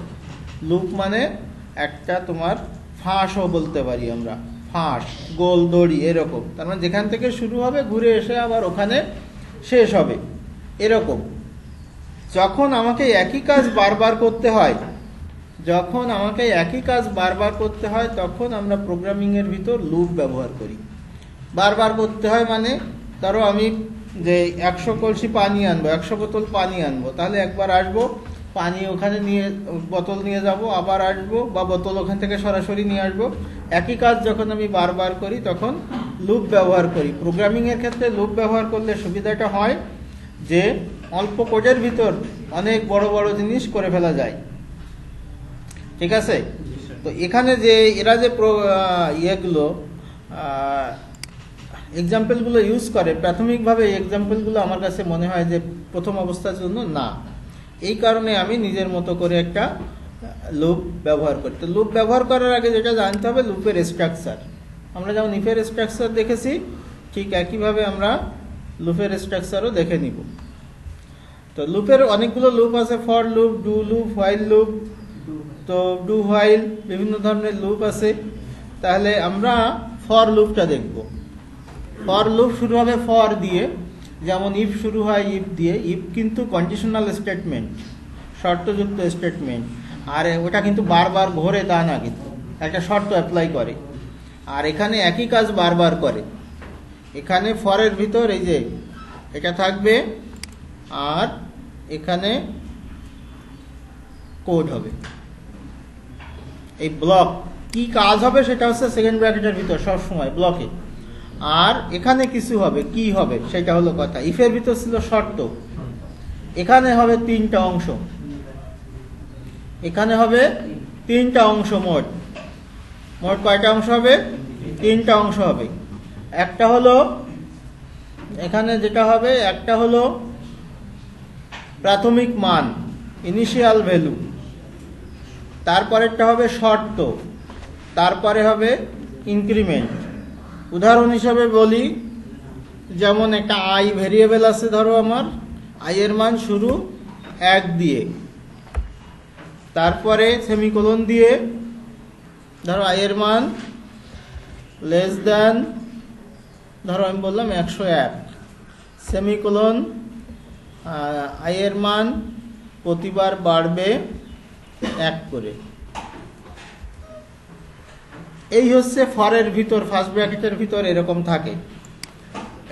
লুপ মানে একটা তোমার ফাঁসও বলতে পারি আমরা, ফাঁস, গোল দড়ি এরকম। তার মানে যেখান থেকে শুরু হবে ঘুরে এসে আবার ওখানে শেষ হবে, এরকম। যখন আমাকে একই কাজ বারবার করতে হয়, যখন আমাকে একই কাজ বারবার করতে হয়, তখন আমরা প্রোগ্রামিংয়ের ভিতর লুপ ব্যবহার করি। বারবার করতে হয় মানে, ধরো আমি যে 100 কলসি পানি আনবো, 100 বোতল পানি আনবো, তাহলে একবার আসবো, পানি ওখানে নিয়ে বোতল নিয়ে যাব, আবার আসবো, বা বোতল ওখান থেকে সরাসরি নিয়ে আসবো। একই কাজ যখন আমি বারবার করি তখন লুপ ব্যবহার করি। প্রোগ্রামিংয়ের ক্ষেত্রে লুপ ব্যবহার করলে সুবিধাটা হয় যে অল্প কোডের ভিতর অনেক বড় বড় জিনিস করে ফেলা যায়। ঠিক আছে? তো এখানে যে এরা যে ইয়েগুলো এক্সাম্পলগুলো ইউজ করে, প্রাথমিকভাবে এই এক্সাম্পলগুলো আমার কাছে মনে হয় যে প্রথম অবস্থার জন্য না। এই কারণে আমি নিজের মতো করে একটা লুপ ব্যবহার করি। তো লুপ ব্যবহার করার আগে যেটা জানতে হবে লুপের স্ট্রাকচার। আমরা যেমন ইফের স্ট্রাকচার দেখেছি, ঠিক একইভাবে আমরা লুপের স্ট্রাকচারও দেখে নিব। তো লুপের অনেকগুলো লুপ আছে, for loop, do loop, while loop. তো ডু হোয়াইল বিভিন্ন ধরনের লুপ আছে। তাহলে আমরা ফর লুপটা দেখব। ফর লুপ শুরু হবে ফর দিয়ে, যেমন ইফ শুরু হয় ইফ দিয়ে। ইফ কিন্তু কন্ডিশনাল স্টেটমেন্ট, শর্তযুক্ত স্টেটমেন্ট, আর ওটা কিন্তু বারবার ঘোরে তা না, কিন্তু একটা শর্ত অ্যাপ্লাই করে। আর এখানে একই কাজ বারবার করে। এখানে ফরের ভিতর এই যে এটা থাকবে, আর এখানে কোড হবে। এই ব্লক কি কাজ হবে সেটা হচ্ছে সেকেন্ড ব্র্যাকেটের ভিতর সব সময় ব্লকে। আর এখানে কিছু হবে, কি হবে সেটা হলো কথা। ইফের ভিতর ছিল শর্ত, এখানে হবে তিনটা অংশ, এখানে হবে তিনটা অংশ। মোট কয়টা অংশ হবে? তিনটা অংশ হবে। একটা হলো এখানে যেটা হবে, একটা হলো প্রাথমিক মান, ইনিশিয়াল ভ্যালু। তারপরেরটা হবে শর্ত, তারপরে হবে ইনক্রিমেন্ট। উদাহরণ হিসাবে বলি, যেমন একটা আই ভেরিয়েবল আছে, ধরো আমার আই এর মান শুরু 1 দিয়ে, তারপরে সেমিকোলন দিয়ে ধরো আই এর মান লেস দ্যান, ধরো আমি বললাম 101, সেমিকোলন, আই এর মান প্রতিবার বাড়বে 1 করে। এই হচ্ছে ফরের ভিতর, ফার্স্ট ব্র্যাকেটের ভিতর এরকম থাকে।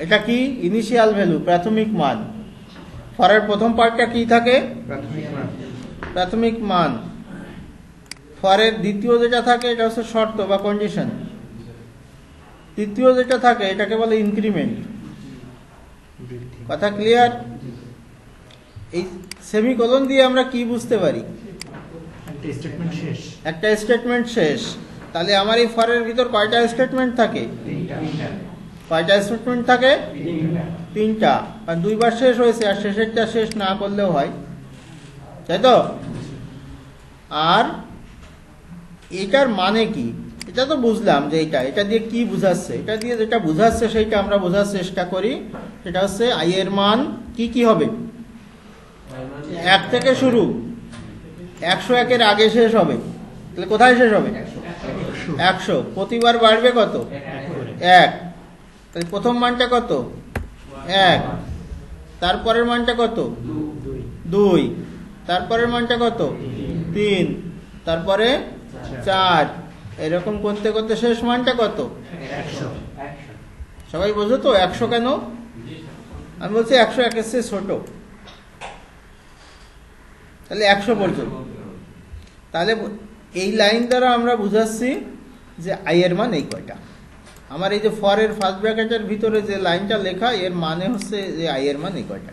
এটা কি? ইনিশিয়াল ভ্যালু, প্রাথমিক মান। ফরের প্রথম পার্টটা কি থাকে? প্রাথমিক মান। ফরের দ্বিতীয় যেটা থাকে এটা হচ্ছে শর্ত বা কন্ডিশন। তৃতীয় যেটা থাকে এটাকে বলে ইনক্রিমেন্ট। কথা ক্লিয়ার? এই সেমিকোলন দিয়ে আমরা কি বুঝতে পারি? একটা স্টেটমেন্ট শেষ। তাহলে আমার এই ফরের ভিতর কয়টা স্টেটমেন্ট থাকে? কয়টা স্টেটমেন্ট থাকে? 3টা। আর 2বার শেষ হয়েছে, আর শেষেরটা শেষ না করলেও হয়, তাই তো? আর এটার মানে কি? এটা তো বুঝলাম যে এটা দিয়ে কি বুঝাচ্ছে। এটা দিয়ে যেটা বুঝাচ্ছে সেইটা আমরা বোঝার চেষ্টা করি। সেটা হচ্ছে আই এর মান কি কি হবে। 1 থেকে শুরু, 101-এর আগে শেষ হবে। তাহলে কোথায় শেষ হবে? 100। প্রতিবার বাড়বে কত? 1। তাহলে প্রথম মানটা কত? 1। তারপরের মানটা কত? 2। তারপরের মানটা কত? 3। তারপরে 4। এরকম করতে করতে শেষ মানটা কত? 100। সবাই বোঝো তো 100 কেন? আমি বলছি 101 এর চেয়ে ছোট। তাহলে 100 পর্যন্ত। তাহলে এই লাইন দ্বারা আমরা বুঝাচ্ছি যে আই এর মান এই কয়টা। আমার এই যে ফরের ফার্স্ট ব্র্যাকেটের ভিতরে যে লাইনটা লেখা, এর মানে হচ্ছে যে আই এর মান এই কয়টা।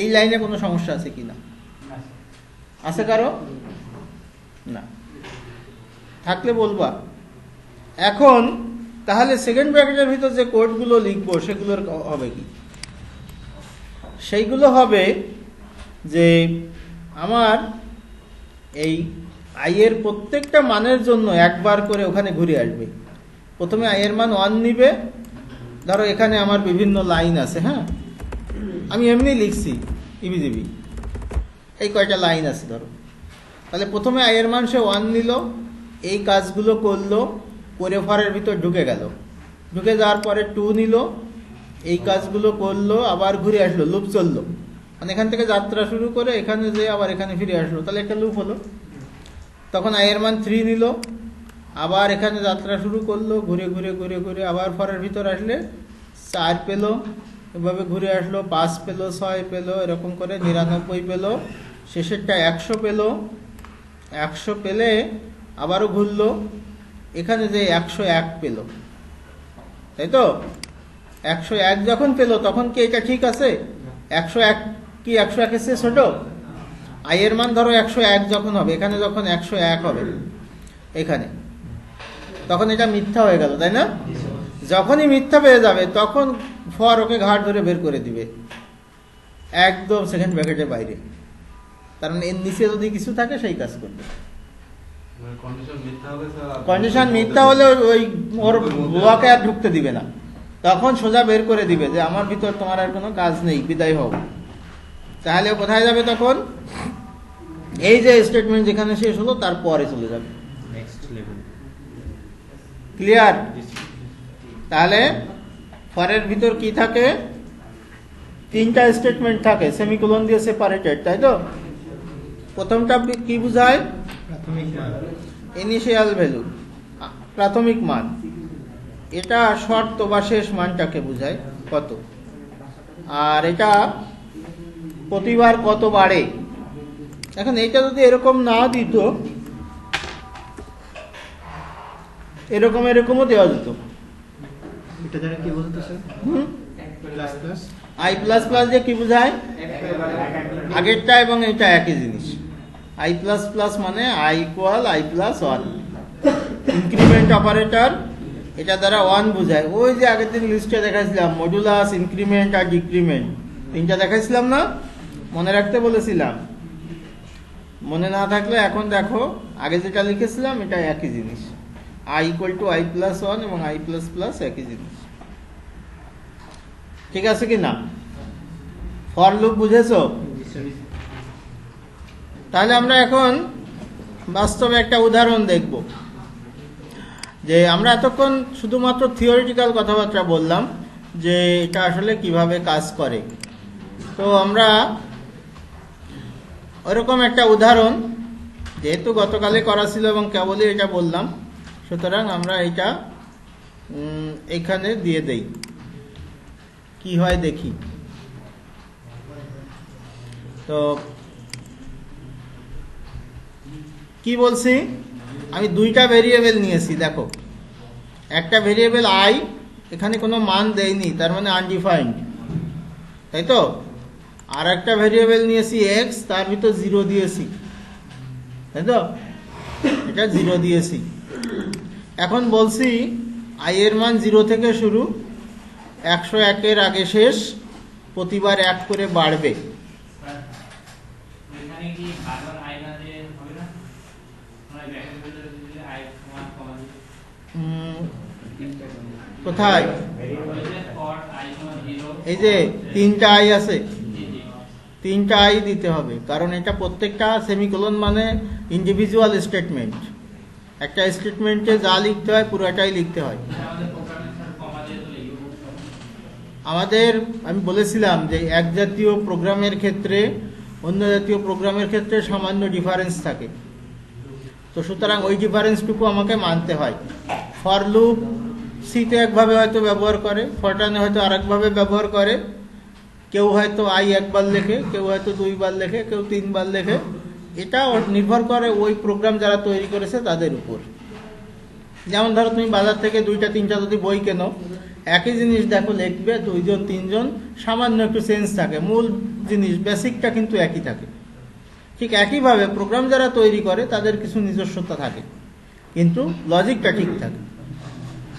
এই লাইনে কোনো সমস্যা আছে কিনা? আছে কারো? না, থাকলে বলবা। এখন তাহলে সেকেন্ড ব্র্যাকেটের ভিতর যে কোডগুলো লিখবো সেগুলোর হবে কি? সেইগুলো হবে যে আমার এই আই এর প্রত্যেকটা মানের জন্য একবার করে ওখানে ঘুরে আসবে। প্রথমে আই এর মান 1 নিবে। ধরো এখানে আমার বিভিন্ন লাইন আছে, হ্যাঁ, আমি এমনি লিখছি ইবিজিবি, এই কয়টা লাইন আছে ধরো। তাহলে প্রথমে আই এর মান সে 1 নিল, এই কাজগুলো করলো, করে ফরের ভিতর ঢুকে গেল। ঢুকে যাওয়ার পরে 2 নিল, এই কাজগুলো করলো, আবার ঘুরে আসলো, লুপ চললো। মানে এখান থেকে যাত্রা শুরু করে এখানে যে আবার এখানে ফিরে আসলো, তাহলে একটা লুপ হলো। তখন আই এর মান 3 নিল, আবার এখানে যাত্রা শুরু করলো, ঘুরে ঘুরে ঘুরে ঘুরে আবার ফরের ভিতর আসলে 4 পেল, এভাবে ঘুরে আসলো, 5 পেল, 6 পেল, এরকম করে 99 পেল, শেষেরটা 100 পেল। 100 পেলে আবারও ঘুরলো, এখানে যে 101 পেল, তাই তো? 101 যখন পেল তখন কি এটা ঠিক আছে? 101 কি 101 এর চেয়ে ছোট? আই এর মান ধরো 101 যখন হবে, এখানে যখন 101 হবে এখানে, তখন এটা মিথ্যা হয়ে গেল, তাই না? যখনই মিথ্যা পেয়ে যাবে তখন ফর ওকে ঘাট ধরে বের করে দিবে একদম সেকেন্ড ব্র্যাকেটের বাইরে, কারণ এর নিচে যদি কিছু থাকে সেই কাজ করবে। কন্ডিশন মিথ্যা হলে ওই ওর বুয়াকে আর ঢুকতে দিবে না, তখন সোজা বের করে দিবে যে আমার ভিতর তোমার আর কোনো কাজ নেই, বিদায় হও। তাহলে কোথায় যাবে তখন? এই যে স্টেটমেন্ট যেখানে শেষ হলো তারপরে চলে যাবে। Next level. ক্লিয়ার? তাহলে ফরের ভিতর কি থাকে? তিনটা স্টেটমেন্ট থাকে, সেমিকোলন দিয়ে সেপারেটেড, তাই তো? প্রথমটা কি বুঝায়? প্রাথমিক মান। ইনিশিয়াল ভ্যালু, প্রাথমিক মান। এটা শর্ত বা শেষ মানটাকে বোঝায় কত, আর এটা প্রতিবার কত বাড়ে। এখন এটা যদি এরকম না দিত, এরকমও দেওয়া যেত। এটা দ্বারা কি বলতো sir? Plus plus I plus plus দিয়ে কি বোঝায়? আগেরটা এবং এটা একই জিনিস। আই প্লাস প্লাস মানে I equal I plus one. Increment operator এটা দ্বারা ওয়ান বোঝায়। ওই যে আগের দিন লিস্টে দেখাইছিলাম, মডুলাস, ইনক্রিমেন্ট আর ডিক্রিমেন্ট, তিনটা দেখাইছিলাম না? মনে রাখতে বলেছিলাম। মনে না থাকলে এখন দেখো, আগে যেটা লিখেছিলাম এটা একই জিনিস। I equal to I plus one এবং আই প্লাস প্লাস একই জিনিস। ঠিক আছে কি না? ফর লুপ বুঝেছো? তাহলে আমরা এখন বাস্তবে একটা উদাহরণ দেখব, যে আমরা এতক্ষণ শুধুমাত্র থিওরিটিক্যাল কথাবার্তা বললাম যে এটা আসলে কিভাবে কাজ করে। তো আমরা ওরকম একটা উদাহরণ, যেহেতু গতকালে করা ছিল এবং কেবলই এটা বললাম, সুতরাং আমরা এটা এখানে দিয়ে দেই, কি হয় দেখি। তো কি বলছি, আমি দুইটা ভেরিয়েবল নিয়েছি। দেখো, একটা ভেরিয়েবল আই, এখানে কোনো মান দেয়নি, তার মানে আনডিফাইন্ড, তাই তো? আর একটা ভেরিয়েবল নিয়েছি এক্স, তার ভিতর জিরো দিয়েছি, তাই তো? এটা জিরো দিয়েছি। এখন বলছি আই এর মান 0 থেকে শুরু, 101-এর আগে শেষ, প্রতিবার 1 করে বাড়বে। কোথায়? এই যে তিনটা আই আছে, তিনটা আই দিতে হবে, কারণ এটা প্রত্যেকটা সেমিকোলন মানে ইন্ডিভিজুয়াল স্টেটমেন্ট। একটা স্টেটমেন্টে যা লিখতে হয় পুরোটাই লিখতে হয়। আমাদের আমি বলেছিলাম যে এক জাতীয় প্রোগ্রামের ক্ষেত্রে অন্য জাতীয় প্রোগ্রামের ক্ষেত্রে সামান্য ডিফারেন্স থাকে, তো সুতরাং ওই ডিফারেন্সটুকু আমাকে মানতে হয়। ফর লুপ সিতে একভাবে হয়তো ব্যবহার করে, ফরটানে হয়তো আরেকভাবে ব্যবহার করে। কেউ হয়তো আই একবার লেখে, কেউ হয়তো 2 বার লেখে, কেউ 3 বার লেখে। এটা নির্ভর করে ওই প্রোগ্রাম যারা তৈরি করেছে তাদের উপর। যেমন ধরো তুমি বাজার থেকে 2টা 3টা যদি বই কেনো, একই জিনিস দেখো লিখবে 2 জন 3 জন, সামান্য একটু চেঞ্জ থাকে, মূল জিনিস বেসিকটা কিন্তু একই থাকে। ঠিক একইভাবে প্রোগ্রাম যারা তৈরি করে তাদের কিছু নিজস্বতা থাকে, কিন্তু লজিকটা ঠিক থাকে।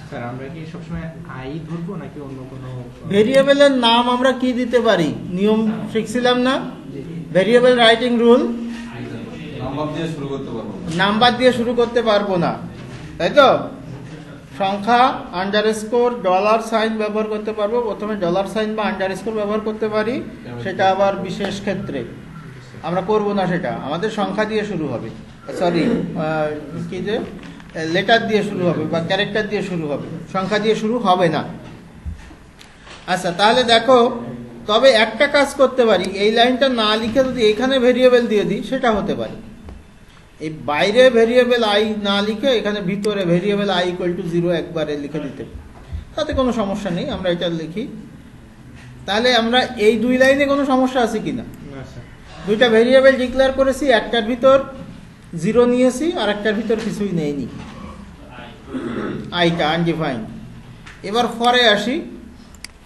স্যার আমরা কি সবসময় আই ধরবো নাকি অন্য কোনো ভেরিয়েবলের নাম আমরা কি দিতে পারি? নিয়ম শিখছিলাম না, ভেরিয়েবল রাইটিং রুল। নাম্বার দিয়ে শুরু করতে পারবো না, তাই তো? সংখ্যা, আন্ডারস্কোর, ডলার সাইন ব্যবহার করতে পারবো। প্রথমে ডলার সাইন বা আন্ডারস্কোর ব্যবহার করতে পারি, সেটা আবার বিশেষ ক্ষেত্রে। আমরা করবো না সেটা, আমাদের সংখ্যা দিয়ে শুরু হবে, সরি কি যে লেটার দিয়ে শুরু হবে বা ক্যারেক্টার দিয়ে শুরু হবে, সংখ্যা দিয়ে শুরু হবে না। আচ্ছা, তাহলে দেখো, তবে একটা কাজ করতে পারি, এই লাইনটা না লিখে যদি এখানে ভেরিয়েবল দিয়ে দিই সেটা হতে পারে। এই বাইরে ভেরিয়েবল আই না লিখে এখানে ভিতরে ভেরিয়েবল আই ইকুয়াল টু 0 একবারে লিখে দিতে, তাতে কোনো সমস্যা নেই। আমরা এটা লিখি, তাহলে আমরা এই 2 লাইনে কোনো সমস্যা আছে কিনা? না স্যার। 2টা ভেরিয়েবল ডিক্লেয়ার করেছি, একটার ভিতর 0 নিয়েছি আর একটার ভিতর কিছুই নেইনি, আইটা আনডিফাইন্ড। এবার ফরে আসি।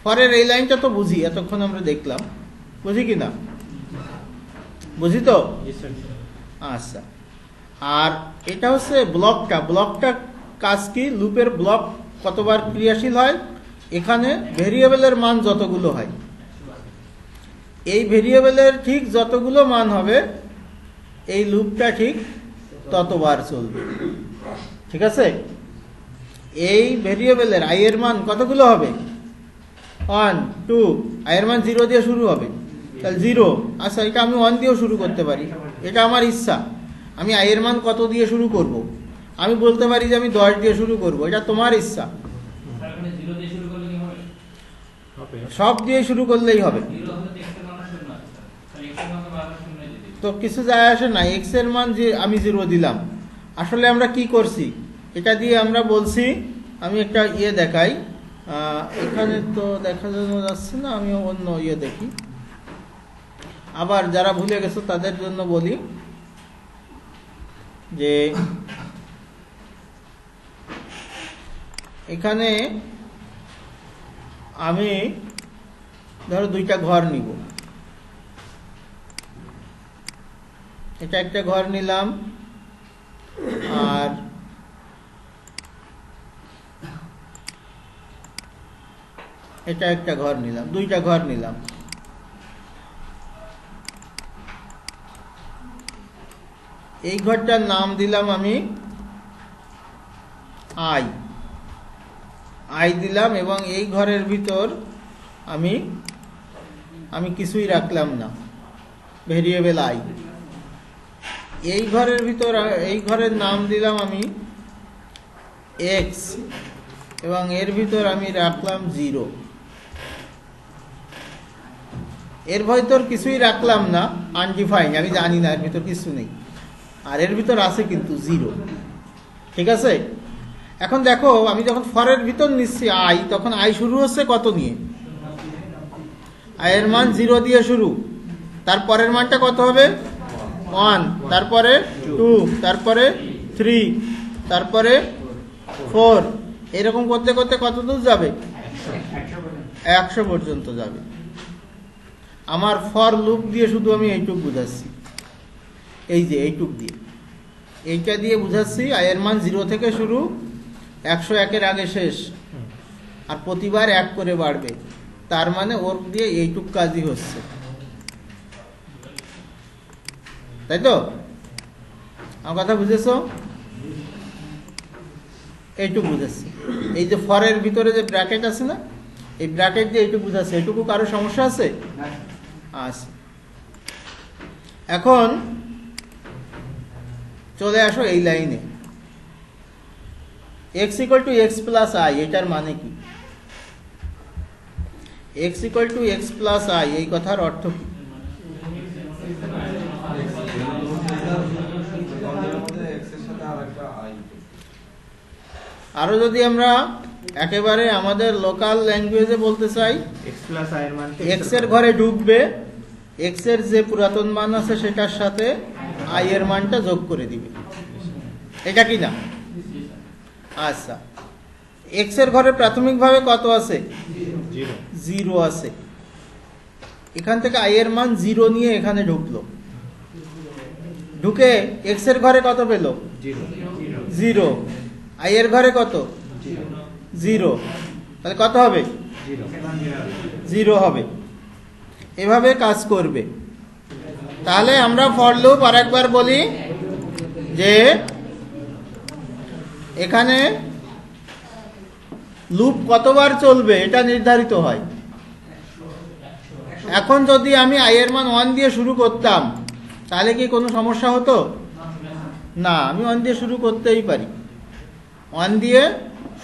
ফরের এই লাইনটা তো বুঝি, এতক্ষণ আমরা দেখলাম, বুঝি কি না? বুঝি তো? আচ্ছা, আর এটা হচ্ছে ব্লকটা। ব্লকটা কাজ কি? লুপের ব্লক কতবার ক্রিয়াশীল হয়, এখানে ভেরিয়েবলের মান যতগুলো হয়, এই ভেরিয়েবলের ঠিক যতগুলো মান হবে এই লুপটা ঠিক ততবার চলবে। ঠিক আছে, এই ভেরিয়েবলের আই এর মান কতগুলো হবে, 1 2, আই এর মান 0 দিয়ে শুরু হবে, তাহলে 0। আচ্ছা, এটা আমি 1 দিয়েও শুরু করতে পারি, এটা আমার ইচ্ছা। আমি আই এর মান কত দিয়ে শুরু করব, আমি বলতে পারি যে আমি 10 দিয়ে শুরু করব, এটা তোমার ইচ্ছা। সব দিয়ে শুরু করলেই হবে, তো কিছু যায় আসে না। এক্স এর মান যে আমি 0 দিলাম, আসলে আমরা কি করছি, এটা দিয়ে আমরা বলছি, আমি একটা দেখাই, এখানে তো দেখা যাচ্ছে না, আমি অন্য দেখি। আবার যারা ভুলে গেছো তাদের জন্য বলি যে এখানে আমি ধরো 2টা ঘর নিব, এটা একটা ঘর নিলাম, আর এটা একটা ঘর নিলাম, 2টা ঘর নিলাম। এই ঘরটার নাম দিলাম আমি আই দিলাম, এবং এই ঘরের ভিতর আমি কিছুই রাখলাম না, ভেরিয়েবল আই। এই ঘরের ভিতর এই ঘরের নাম দিলাম আমি এক্স, এবং এর ভিতর আমি রাখলাম 0। এর ভিতর কিছুই রাখলাম না, আনডিফাইন্ড, আমি জানি না এর ভিতর কিছু নেই, আর এর ভিতর আছে কিন্তু 0। ঠিক আছে, এখন দেখো আমি যখন ফরের ভিতর নিচ্ছি আই, তখন আই শুরু হচ্ছে কত নিয়ে, আই এর মান 0 দিয়ে শুরু, তারপরের মানটা কত হবে 1, তারপরে 2, তারপরে 3, তারপরে 4, এরকম করতে করতে কত দূর যাবে, 100 পর্যন্ত যাবে। আমার ফর লুপ দিয়ে শুধু আমি এইটুক বুঝাচ্ছি, এই যে এইটুক দিয়ে, এইটা দিয়ে বুঝাচ্ছি আই এর মান 0 থেকে শুরু, 101-এর আগে শেষ, আর প্রতিবার 1 করে বাড়বে, তার মানে ওর দিয়ে এইটুক কাজই হচ্ছে, তাই তো? আমার কথা বুঝেছো? এইটুকু বুঝাচ্ছি, এই যে ফরের ভিতরে যে ব্র্যাকেট আছে না, এই ব্র্যাকেট দিয়ে এইটুকু বুঝাচ্ছে। এইটুকু কারো সমস্যা আছে? আছে। এখন চলে আসো এই লাইনে, x = x + i, এটার মানে কি? x = x + i, এই কথার অর্থ কি? আরো যদি আমরা একেবারে আমাদের লোকাল ল্যাঙ্গুয়েজে বলতে চাই, x এর ঘরে ঢুকবে, x এর যে পুরাতন মান আছে সেটার সাথে i এর মানটা যোগ করে দিবে, এটা কি না? আচ্ছা, x এর ঘরে প্রাথমিকভাবে কত আছে? 0 আছে। এখান থেকে i এর মান 0 নিয়ে এখানে ঢুকলো, ঢুকে x এর ঘরে কত পেল? 0। i এর ঘরে কত? 0। তাহলে কত হবে? 0 হবে। এভাবে কাজ করবে। তাহলে আমরা ফর লুপ আরেকবার বলি যে এখানে লুপ কতবার চলবে এটা নির্ধারিত হয়। এখন যদি আমি i এর মান 1 দিয়ে শুরু করতাম, তাহলে কি কোনো সমস্যা হতো? না, আমি 1 দিয়ে শুরু করতেই পারি, 1 দিয়ে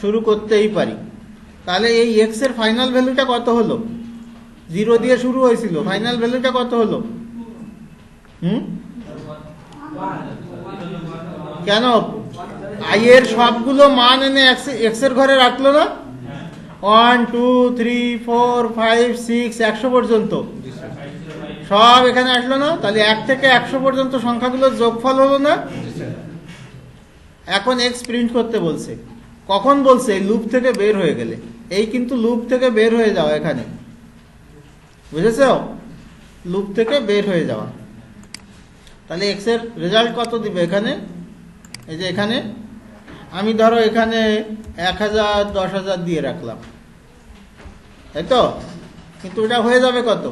শুরু করতেই পারি। তাহলে এই x এর ফাইনাল ভ্যালুটা কত হলো? 0 দিয়ে শুরু হয়েছিল, ফাইনাল ভ্যালুটা কত হলো? কেন i এর সবগুলো মান এনে x এর ঘরে রাখলো না? 1 2 3 4 5 6 100 পর্যন্ত সব এখানে আসলো না? তাহলে 1 থেকে 100 পর্যন্ত সংখ্যাগুলোর যোগফল হলো না? এখন x প্রিন্ট করতে বলছে, কখন বলছে? এই লুপ থেকে বের হয়ে গেলে। এই কিন্তু লুপ থেকে বের হয়ে যাওয়া, এখানে বুঝেছ? লুপ থেকে বের হয়ে যাওয়া। তাহলে x এর রেজাল্ট কত দিবে এখানে? এই যে এখানে আমি ধরো এখানে 1000 10,000 দিয়ে রাখলাম, তাই তো? কিন্তু এটা হয়ে যাবে কত?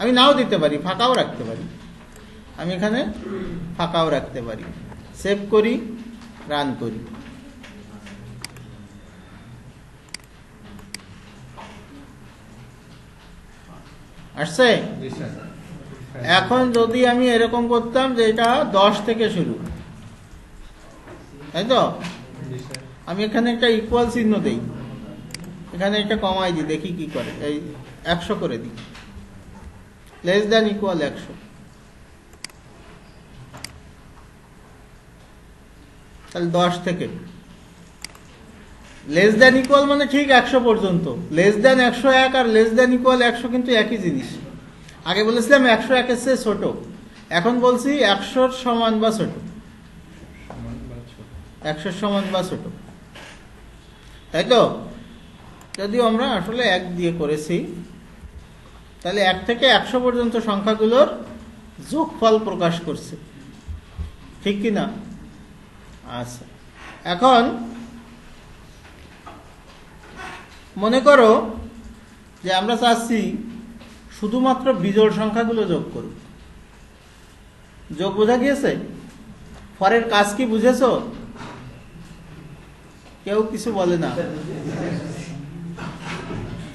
আমি নাও দিতে পারি, ফাঁকাও রাখতে পারি। আমি এখানে ফাঁকাও রাখতে পারি। সেভ করি, রান করি। আসছে? জি স্যার। এখন যদি আমি এরকম করতাম যে এটা 10 থেকে শুরু, তাই তো? জি স্যার। আমি এখানে একটা ইকুয়াল চিহ্ন দেই, এখানে একটা কমাই দিই, দেখি কি করে। এই 100 করে দিই, লেস দ্যান ইকুয়াল 100। তাহলে 10 থেকে লেস দ্যান ইকুয়াল মানে ঠিক 100 পর্যন্ত। লেস দ্যান 101 আর লেস দ্যান ইকুয়াল 100 কিন্তু একই জিনিস। আগে বলেছিলাম 101 এর চেয়ে ছোট, এখন বলছি 100 সমান বা ছোট। 100 সমান বা ছোট, তাই তো? যদিও আমরা আসলে 1 দিয়ে করেছি, তাহলে 1 থেকে 100 পর্যন্ত সংখ্যাগুলোর যোগফল প্রকাশ করছে, ঠিক কি না? আচ্ছা, এখন মনে করো যে আমরা চাচ্ছি শুধুমাত্র বিজোড় সংখ্যাগুলো যোগ করুক। যোগ বোঝা গিয়েছে? ফরের কাজ কি বুঝেছো? কেউ কিছু বলে না,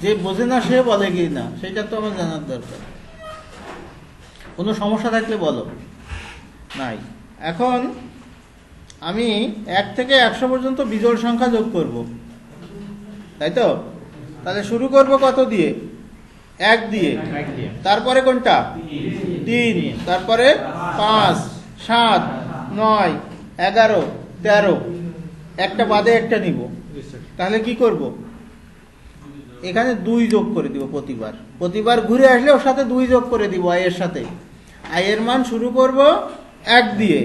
যে বোঝে না সে বলে কি না, সেটা তো আমার জানার দরকার। কোনো সমস্যা থাকলে বলো। নাই। এখন আমি 1 থেকে 100 পর্যন্ত বিজোড় সংখ্যা যোগ করব, তাই তো? তাহলে শুরু করব কত দিয়ে? 1 দিয়ে। তারপরে কোনটা? 3, তারপরে 5, 7, 9, 11, 13, একটা বাদে একটা নিব। জি স্যার। তাহলে কি করব? এখানে 2 যোগ করে দিব প্রতিবার। প্রতিবার ঘুরে আসলে ওর সাথে 2 যোগ করে দিব i এর সাথে। i এর মান শুরু করব 1 দিয়ে,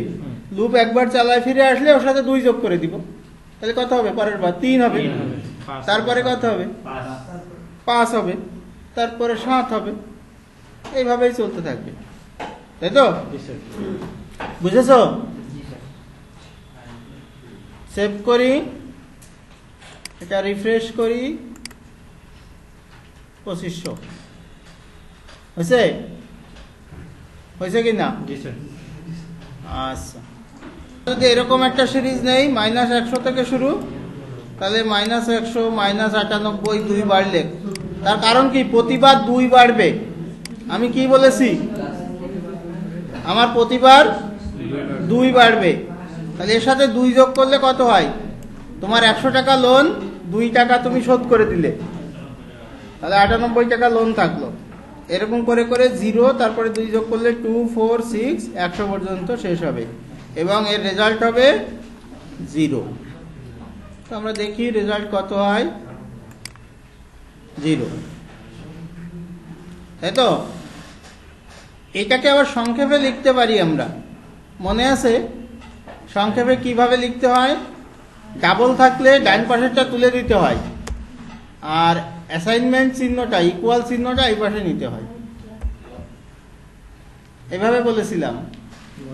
লুপ একবার চালায় ফিরে আসলে ওর সাথে 2 যোগ করে দিব। তাহলে কত হবে? পরের বার 3 হবে। তারপরে কত হবে? 5 হবে। তারপরে 7 হবে। এইভাবেই চলতে থাকবে, তাই তো? জি স্যার। বুঝেছো? সেভ করি, এটা রিফ্রেশ করি, 2500 হয়েছে? হয়েছে কি না? জি স্যার। আচ্ছা, যদি এরকম একটা সিরিজ নেই -100 থেকে শুরু, তাহলে -100, -98, 2 বাড়লে তার কারণ কি? প্রতিবার 2 বাড়বে। আমি কি বলেছি? আমার প্রতিবার 2 বাড়বে। তাহলে এর সাথে 2 যোগ করলে কত হয়? তোমার 100 টাকা লোন, 2 টাকা তুমি শোধ করে দিলে, তাহলে 98 টাকা লোন থাকলো। এরকম করে করে 0, তারপরে 2 যোগ করলে 2, 4, 6, 100 পর্যন্ত শেষ হবে এবং এর রেজাল্ট হবে 0। তো আমরা দেখি রেজাল্ট কত হয়। 0, তাই তো? এটাকে আবার সংক্ষেপে লিখতে পারি আমরা, মনে আছে? সংক্ষেপে কিভাবে লিখতে হয়? ডাবল থাকলে ডান পাশেরটা তুলে দিতে হয়, আর অ্যাসাইনমেন্ট চিহ্নটা, ইকুয়াল চিহ্নটা এই পাশে নিতে হয়। এভাবে বলেছিলাম।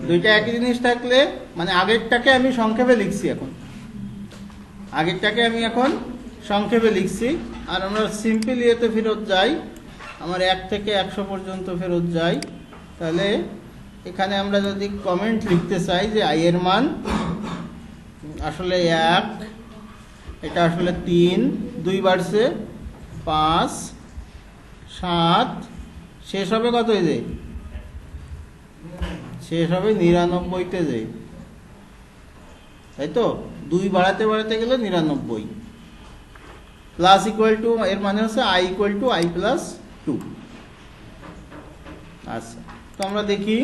দুইটা একই জিনিস থাকলে, মানে আগেরটাকে আমি সংক্ষেপে লিখছি, এখন আগেরটাকে আমি এখন সংক্ষেপে লিখছি। আর আমরা সিম্পল ইয়েতে ফেরত যাই, আমার 1 থেকে 100 পর্যন্ত ফেরত যাই। তাহলে এখানে আমরা যদি কমেন্ট লিখতে চাই যে i এর মান আসলে 1, এটা আসলে 3, 2 বাড়ছে 5, 7, শেষ হবে কত? যে শেষ হবে 99-তে, যে তাই তো? 2 বাড়াতে বাড়াতে গেলে 99। প্লাস ইকুয়াল টু, এর মানে হচ্ছে i equal to i plus 2। আচ্ছা, তো আমরা দেখি,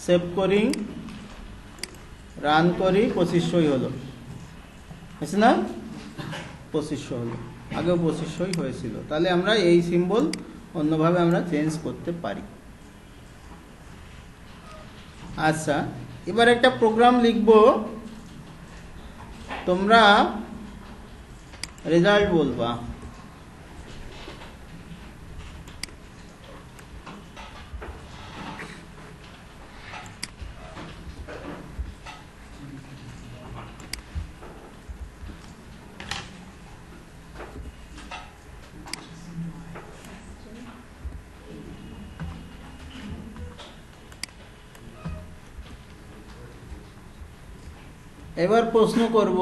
সেভ করি, রান করি, 2500 হলো, হয়েছে না? 2500 হলো, আগেও 2500 হয়েছিল। তাহলে আমরা এই সিম্বল অন্যভাবে আমরা চেঞ্জ করতে পারি। আচ্ছা, এবার একটা প্রোগ্রাম লিখব, তোমরা রেজাল্ট বলবা। এবার প্রশ্ন করব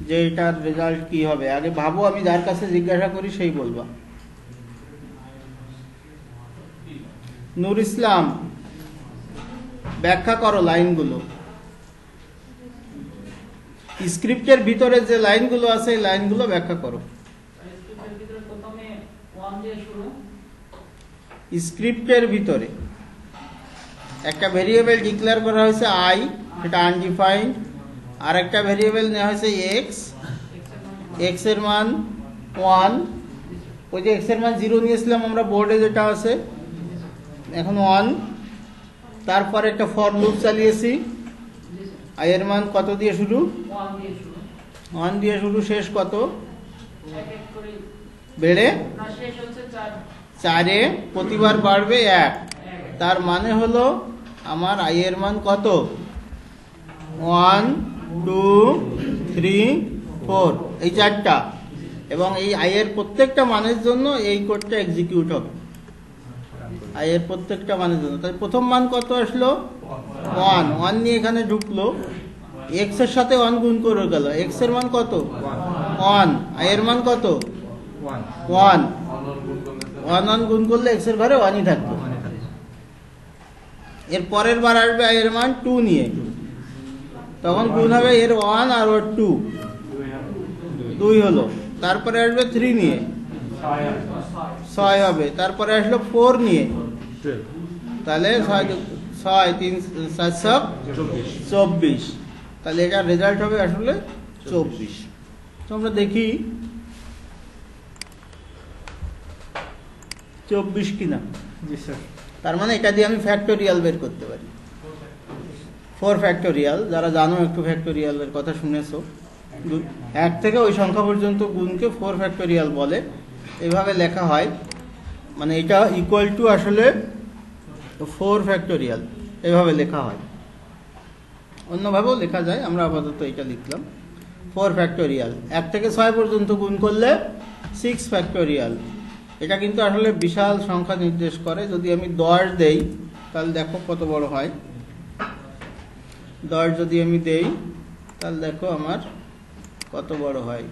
যে এটার রেজাল্ট কি হবে। আগে ভাবো, আমি যার কাছে জিজ্ঞাসা করি সেই বলবা। নূর ইসলাম, ব্যাখ্যা করো লাইনগুলো। স্ক্রিপ্টের ভিতরে যে লাইনগুলো আছে এই লাইনগুলো ব্যাখ্যা করো। স্ক্রিপ্টের ভিতরে একটা ভেরিয়েবল ডিক্লেয়ার করা হয়েছে আই, সেটা আনডিফাইন্ড। আর একটা ভেরিয়েবল নেওয়া হয়েছে এক্স, এক্স এর মান 1। ওই যে এক্স এর মান 0 নিয়েছিলাম আমরা বোর্ডে, যেটা আছে এখন 1। তারপরে একটা ফর লুপ চালিয়েছি। আই এর মান কত দিয়ে শুরু? 1 দিয়ে শুরু, শেষ কত? বেড়ে 4-এ প্রতিবার বাড়বে 1। তার মানে হলো আমার আই এর মান কত? 1, 2, 3, 4, এই 4টা। এবং এই আই এর প্রত্যেকটা মানের জন্য এই কোডটা এক্সিকিউট হবে। আই এর প্রত্যেকটা মানের জন্য। তাই প্রথম মান কত আসলো? 1। 1 নিয়ে এখানে ঢুকলো, এক্স এর সাথে 1 গুণ করে গেল। এক্স এর মান কত? 1। আই এর মান কত? 1। 1 গুণ করলে এক্স এর ঘরে 1ই থাকবে। এর পরের বার আসবে আই এর মান 2 নিয়ে, তখন গুণ হবে এর 1 আর ওর 2, 2 হলো। তারপরে আসবে 3 নিয়ে, 6 হবে। তারপরে আসলো 4 নিয়ে, তাহলে 6, 3, 4, 24। তাহলে এটা রেজাল্ট হবে আসলে 24। তো আমরা দেখি 24 কিনা। জি স্যার। তার মানে এটা দিয়ে আমি ফ্যাক্টোরিয়াল বের করতে পারি। 4 ফ্যাক্টোরিয়াল, যারা জানো একটু ফ্যাক্টোরিয়ালের কথা শুনেছো, 1 থেকে ওই সংখ্যা পর্যন্ত গুণকে 4 ফ্যাক্টোরিয়াল বলে। এভাবে লেখা হয়, মানে এটা ইকুয়াল টু আসলে 4 ফ্যাক্টোরিয়াল, এভাবে লেখা হয়। অন্যভাবেও লেখা যায়, আমরা আপাতত এটা লিখলাম 4 ফ্যাক্টোরিয়াল। 1 থেকে 6 পর্যন্ত গুণ করলে 6 ফ্যাক্টোরিয়াল। এটা কিন্তু আসলে বিশাল সংখ্যা নির্দেশ করে। যদি আমি 10 দেই তাহলে দেখো কত বড় হয়। 10 যদি আমি দেই তাহলে দেখো আমার কত বড় হয়,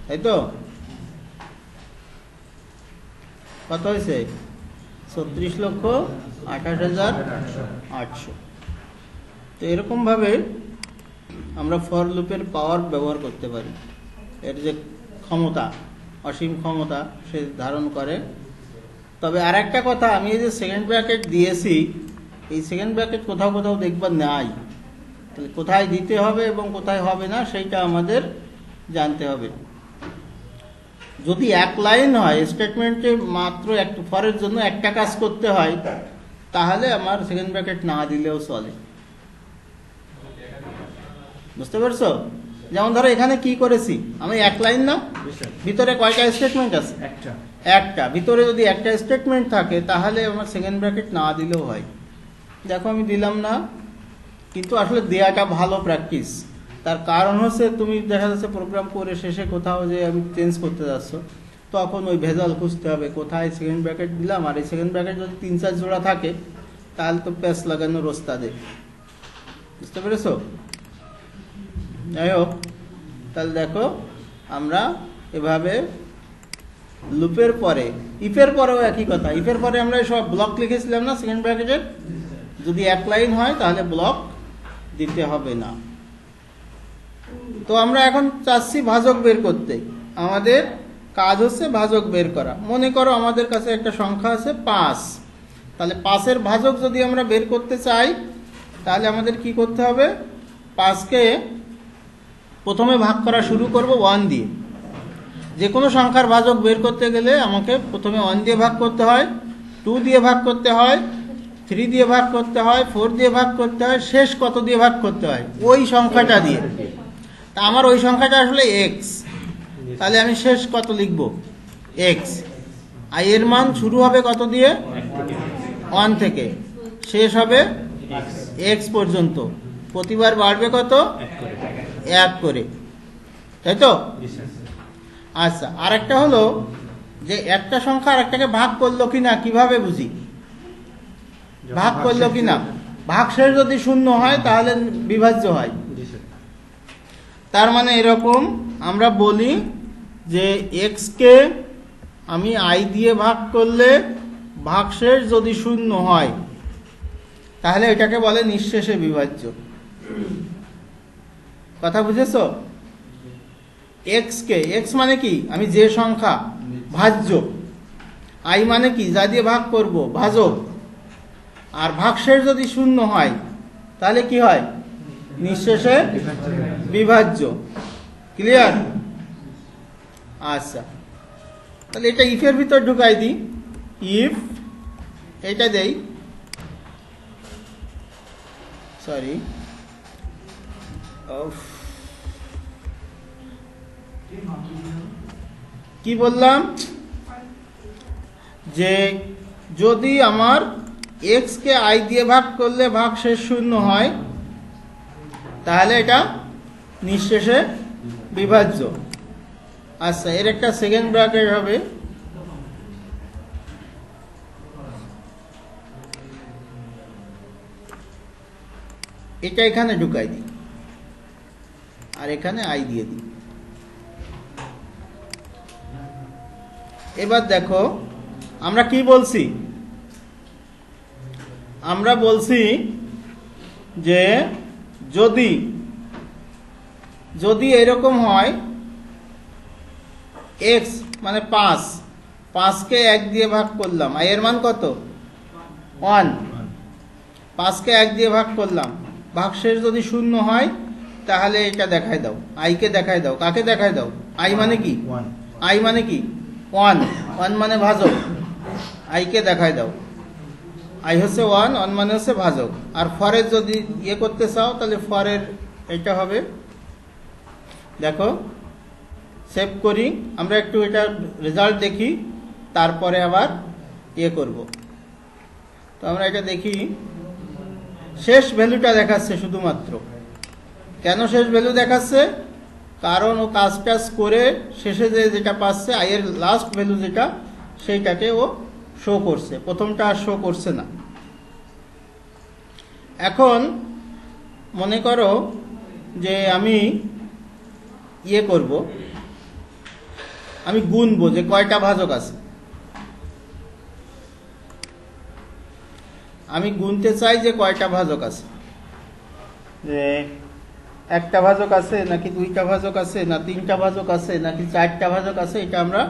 তাই তো? কত হয়েছে? 36,28,800। তো এরকম ভাবে আমরা ফর লুপের পাওয়ার ব্যবহার করতে পারি। এর যে ক্ষমতা, অসীম ক্ষমতা সে ধারণ করে। তবে আর একটা কথা, আমি এই যে সেকেন্ড ব্র্যাকেট দিয়েছি, এই সেকেন্ড ব্র্যাকেট কোথাও কোথাও দেখবার নাই। তাহলে কোথায় দিতে হবে এবং কোথায় হবে না সেইটা আমাদের জানতে হবে। যদি এক লাইন হয়, স্টেটমেন্টে মাত্র একটা ফরের জন্য একটা কাজ করতে হয়, তাহলে আমার সেকেন্ড ব্র্যাকেট না দিলেও চলে। বুঝতে পারছো? যেমন ধরো এখানে কি করেছি আমি, এক লাইন না, ভিতরে কয়টা স্টেটমেন্ট আছে? একটা। ভিতরে যদি একটা স্টেটমেন্ট থাকে তাহলে আমার সেকেন্ড ব্র্যাকেট না দিলেও হয়। দেখো আমি দিলাম না, কিন্তু আসলে দেয়াটা ভালো প্র্যাকটিস। তার কারণ হচ্ছে তুমি দেখা যাচ্ছে প্রোগ্রাম করে শেষে কোথাও যে আমি চেঞ্জ করতে যাচ্ছ, তখন ওই ভেজাল খুঁজতে হবে কোথায় সেকেন্ড ব্র্যাকেট দিলাম। আর এই সেকেন্ড ব্র্যাকেট যদি 3-4 জোড়া থাকে তাহলে তো প্যাচ লাগানোর ওস্তাদে। বুঝতে পেরেছো? যাই হোক, তাহলে দেখো আমরা এভাবে লুপের পরে, ইফের পরেও একই কথা। ইফের পরে আমরা সব ব্লক লিখেছিলাম না সেকেন্ড ব্র্যাকেটের। যদি এক লাইন হয় তাহলে ব্লক দিতে হবে না। তো আমরা এখন চাচ্ছি ভাজক বের করতে। আমাদের কাজ হচ্ছে ভাজক বের করা। মনে করো আমাদের কাছে একটা সংখ্যা আছে 5। তাহলে 5-এর ভাজক যদি আমরা বের করতে চাই তাহলে আমাদের কি করতে হবে? 5কে প্রথমে ভাগ করা শুরু করব 1 দিয়ে। যে কোনো সংখ্যার ভাজক বের করতে গেলে আমাকে প্রথমে 1 দিয়ে ভাগ করতে হয়, 2 দিয়ে ভাগ করতে হয়, 3 দিয়ে ভাগ করতে হয়, 4 দিয়ে ভাগ করতে হয়, শেষ কত দিয়ে ভাগ করতে হয়? ওই সংখ্যাটা দিয়ে। তা আমার ওই সংখ্যাটা আসলে x। তাহলে আমি শেষ কত লিখব? x। আই এর মান শুরু হবে কত দিয়ে? 1 থেকে, শেষ হবে x পর্যন্ত। প্রতিবার বাড়বে কত? 1 করে, তাই তো? আচ্ছা, আরেকটা হলো যে একটা সংখ্যা আরেকটাকে ভাগ করলো কিনা কিভাবে বুঝি? ভাগ করলো কিনা ভাগশেষ যদি শূন্য হয় তাহলে বিভাজ্য হয়। জি স্যার। তার মানে এরকম আমরা বলি যে এক্স কে আমি আই দিয়ে ভাগ করলে ভাগশেষ যদি শূন্য হয় তাহলে এটাকে বলে নিঃশেষে বিভাজ্য। কথা বুঝেছো? এক্স কে, এক্স মানে কি, আমি যে সংখ্যা, ভাজ্য। আই মানে কি, যা দিয়ে ভাগ করব, ভাজক। আর ভাগশেষ যদি শূন্য হয় তাহলে কি হয়? নিঃশেষে বিভাজ্য। ক্লিয়ার? আচ্ছা, তাহলে এটা ইফের ভিতর ঢুকাই দিই। ইফ এটা দেই, সরি, কি বললাম, যে যদি আমার এক্স কে আই দিয়ে ভাগ করলে ভাগশেষ শূন্য হয় তাহলে এটা নিঃশেষে বিভাজ্য। আচ্ছা, এর একটা সেকেন্ড ব্র্যাকেট হবে, এটা এখানে ঢুকাই দিই আর এখানে আই দিয়ে দিই। এবার দেখো আমরা কি বলছি, আমরা বলছি যে যদি যদি এরকম হয় এক্স মানে 5, 5কে 1 দিয়ে ভাগ করলাম, আই এর মান কত? 1। 5কে 1 দিয়ে ভাগ করলাম, ভাগশেষ যদি শূন্য হয় তাহলে এটা দেখাই দাও, আইকে দেখাই দাও। কাকে দেখাই দাও? আই মানে কি? আই মানে কি? 1। 1 মানে ভাজক, আইকে দেখাই দাও। আই হচ্ছে 1, 1 মানে হচ্ছে ভাজক। আর ফরের যদি ইয়ে করতে চাও তাহলে ফরের এটা হবে, দেখো সেভ করি, আমরা একটু এটা রেজাল্ট দেখি, তারপরে আবার ইয়ে করব। তো আমরা এটা দেখি, শেষ ভ্যালুটা দেখাচ্ছে শুধুমাত্র। কেন শেষ ভ্যালু দেখাচ্ছে? কারণ ও কাজ টাজ করে শেষে যেটা পাচ্ছে, আয়ের লাস্ট ভ্যালু যেটা, সেইটাকে ও শো করছে, প্রথমটা আর শো করছে না। এখন মনে করো যে আমি ইয়ে করব, আমি গুনবো যে কয়টা ভাজক আছে। আমি গুনতে চাই যে কয়টা ভাজক আছে, যে একটা ভাজক আছে নাকি দুইটা ভাজক আছে না তিনটা ভাজক আছে নাকি চারটা ভাজক আছে, এটা আমরা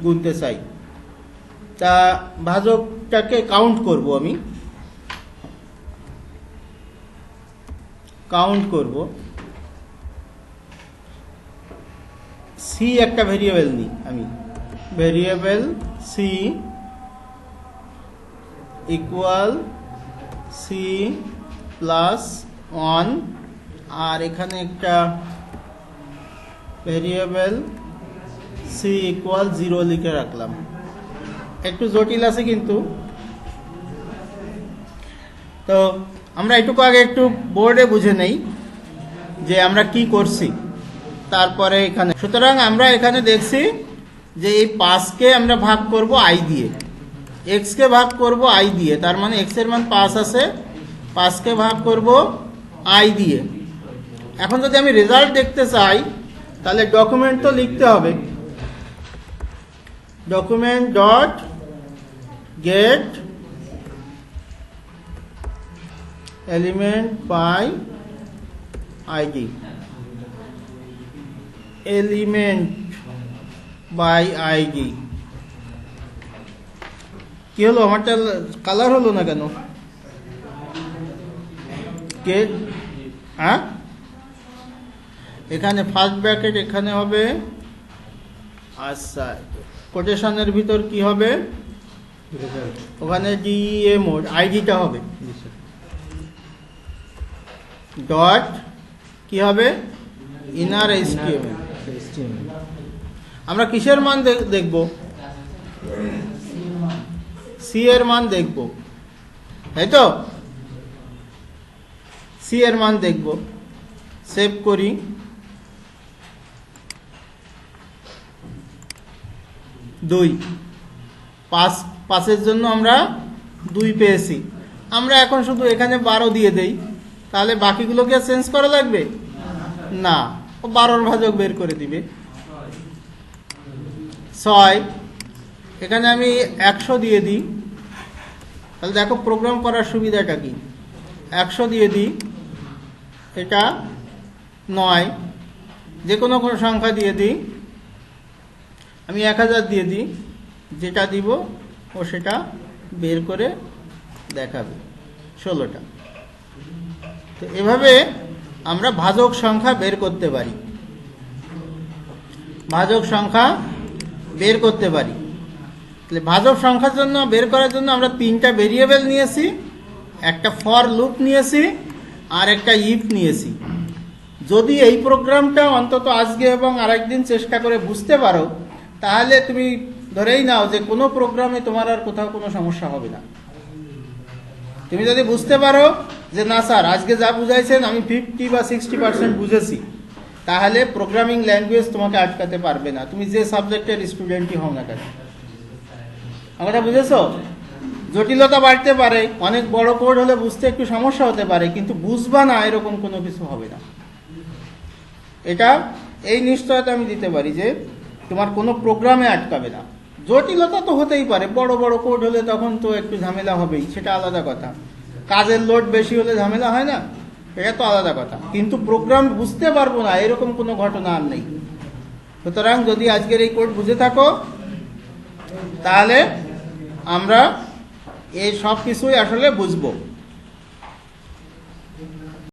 গুনতে চাই। তা ভাজকটাকে কাউন্ট করব, আমি কাউন্ট করব। সি একটা ভেরিয়েবল নিই, আমি variable C equal C plus 1, আর এখানে একটা ভেরিয়েবল সি ইকুয়াল 0 লিখে রাখলাম। একটু জটিল আছে কিন্তু। তো আমরা এটুকু আগে একটু বোর্ডে বুঝে নেই যে আমরা কি করছি, তারপরে এখানে। সুতরাং আমরা এখানে দেখছি যে এই 5কে আমরা ভাগ করব আই দিয়ে, এক্স কে ভাগ করব আই দিয়ে, তার মানে এক্স এর মান 5 আছে, 5কে ভাগ করব আই দিয়ে। এখন যদি আমি রেজাল্ট দেখতে চাই তাহলে ডকুমেন্ট তো লিখতে হবে, document dot get element by ID, element by ID. কি হলো, আমারটা কালার হলো না কেন? কে, হ্যাঁ, এখানে ফার্স্ট ব্র্যাকেট এখানে হবে। আচ্ছা, কোটেশনের ভিতর কি হবে? ওখানে ডিএ মোড আইডিটা হবে, ডট কি হবে? Inner HTML. আমরা কিসের মান দেখব? সি এর মান দেখব, তাই তো? সি এর মান দেখব। সেভ করি, 2, 5 এর জন্য আমরা 2 পেয়েছি। আমরা এখন শুধু এখানে 12 দিয়ে দেই, তাহলে বাকিগুলোকে চেঞ্জ করা লাগবে না, ও 12 ভাজক বের করে দিবে। 6 এখানে আমি 100 দিয়ে দিই, তাহলে দেখো প্রোগ্রাম করার সুবিধাটা কি। 100 দিয়ে দিই, এটা 9, যে কোনো সংখ্যা দিয়ে দিই। আমি 1000 দিয়ে দিই, যেটা দিব ও সেটা বের করে দেখাবে 16টা। তো এভাবে আমরা ভাজক সংখ্যা বের করতে পারি, ভাজক সংখ্যা বের করতে পারি। তাহলে ভাজক সংখ্যার জন্য বের করার জন্য আমরা 3টা ভেরিয়েবল নিয়েছি, একটা ফর লুপ নিয়েছি আর একটা ইফ নিয়েছি। যদি এই প্রোগ্রামটা অন্তত আজকে এবং আরেকদিন চেষ্টা করে বুঝতে পারো, তাহলে তুমি ধরেই নাও যে কোনো প্রোগ্রামে তোমার আর কোথাও কোনো সমস্যা হবে না। তুমি যদি বুঝতে পারো যে না স্যার আজকে যা বুঝাইছেন আমি 50 বা 60% বুঝেছি, তাহলে প্রোগ্রামিং ল্যাঙ্গুয়েজ তোমাকে আটকাতে পারবে না, তুমি যে সাবজেক্টের স্টুডেন্টই হও না কেন। আমরা বুঝেছো? জটিলতা বাড়তে পারে, অনেক বড় কোড হলে বুঝতে একটু সমস্যা হতে পারে, কিন্তু বুঝবা না এরকম কোনো কিছু হবে না। এটা এই নিশ্চয়তা আমি দিতে পারি যে তোমার কোনো প্রোগ্রামে আটকাবে না। জটিলতা তো হতেই পারে, বড় বড় কোড হলে তখন তো একটু ঝামেলা হবেই, সেটা আলাদা কথা। কাজের লোড বেশি হলে ঝামেলা হয় না, এটা তো আলাদা কথা। কিন্তু প্রোগ্রাম বুঝতে পারবো না এরকম কোনো ঘটনা আর নেই। সুতরাং যদি আজকের এই কোড বুঝে থাকো, তাহলে আমরা এই সব কিছুই আসলে বুঝবো।